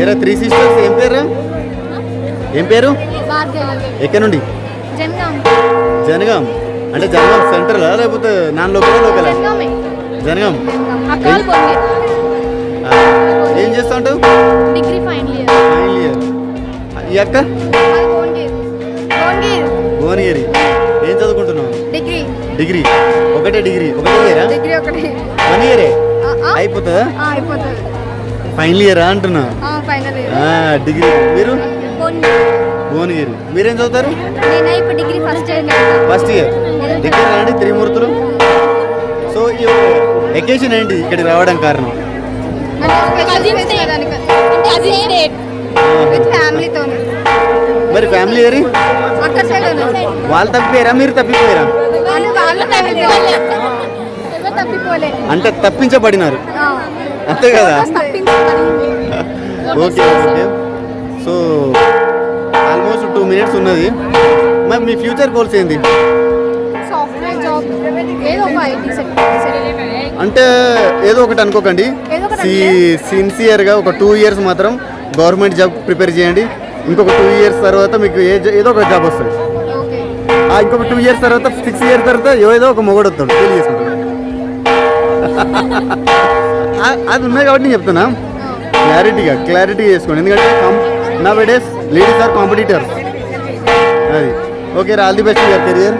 ఏరా 3 సిస్టర్స్, ఏం పేరు? ఏం పేరు? ఎక్కడి నుండి? జనగాం. అంటే జనగాం సెంటర్లా లేకపోతే నాన్ లోకల్? లోకల్ జనగాం. ఏం చేస్తా ఉంటావు? Degree final year. Final year. ఈ అక్క భువనగిరి. ఏం చదువుకుంటున్నావు? డిగ్రీ. డిగ్రీ. ఒకటే డిగ్రీ? ఒకటే ఇయరా? డిగ్రీ ఒకటి. 1 ఇయరే అయిపోతుందా? అయిపోతుంది. ఫైనల్ ఇయరా అంటున్నా? Final year. డిగ్రీ. మీరు? భువనగిరి. మీరేం చదువుతారు? నేను ఇప్పుడు degree first year. First year. Degree రండి త్రిమూర్తులు. సో ఈ వెకేషన్ ఏంటి ఇక్కడికి రావడం కారణం? విత్ ఫ్యామిలీతో. మరి ఫ్యామిలీ ఏరి? అక్కడ సైడ్ వాళ్ళు తప్పిపోయారా, మీరు తప్పిపోయారా? తప్పిపోలే. అంటే తప్పించబడినారు, అంతే కదా? Okay okay. So almost 2 minutes ఉన్నది. మరి మీ ఫ్యూచర్ గోల్స్ ఏంది? సాఫ్ట్వేర్ జాబ్, ఏదో ఒక ఐటీ అంటే ఏదో ఒకటి అనుకోకండి, సిన్సియర్గా ఒక 2 ఇయర్స్ మాత్రం గవర్నమెంట్ జాబ్ ప్రిపేర్ చేయండి. ఇంకొక 2 ఇయర్స్ తర్వాత మీకు ఏదో ఒక జాబ్ వస్తుంది. ఇంకొక 2 ఇయర్స్ తర్వాత 6 ఇయర్స్ తర్వాత ఏదో ఒక మొగడు వస్తాడు, పెళ్లి చేసుకుంటాడు. అది ఉన్నాయి కాబట్టి నేను చెప్తున్నా, క్లారిటీగా చేసుకోండి. ఎందుకంటే nowadays ladies are competitors. అది ఓకే రా, all the best your career.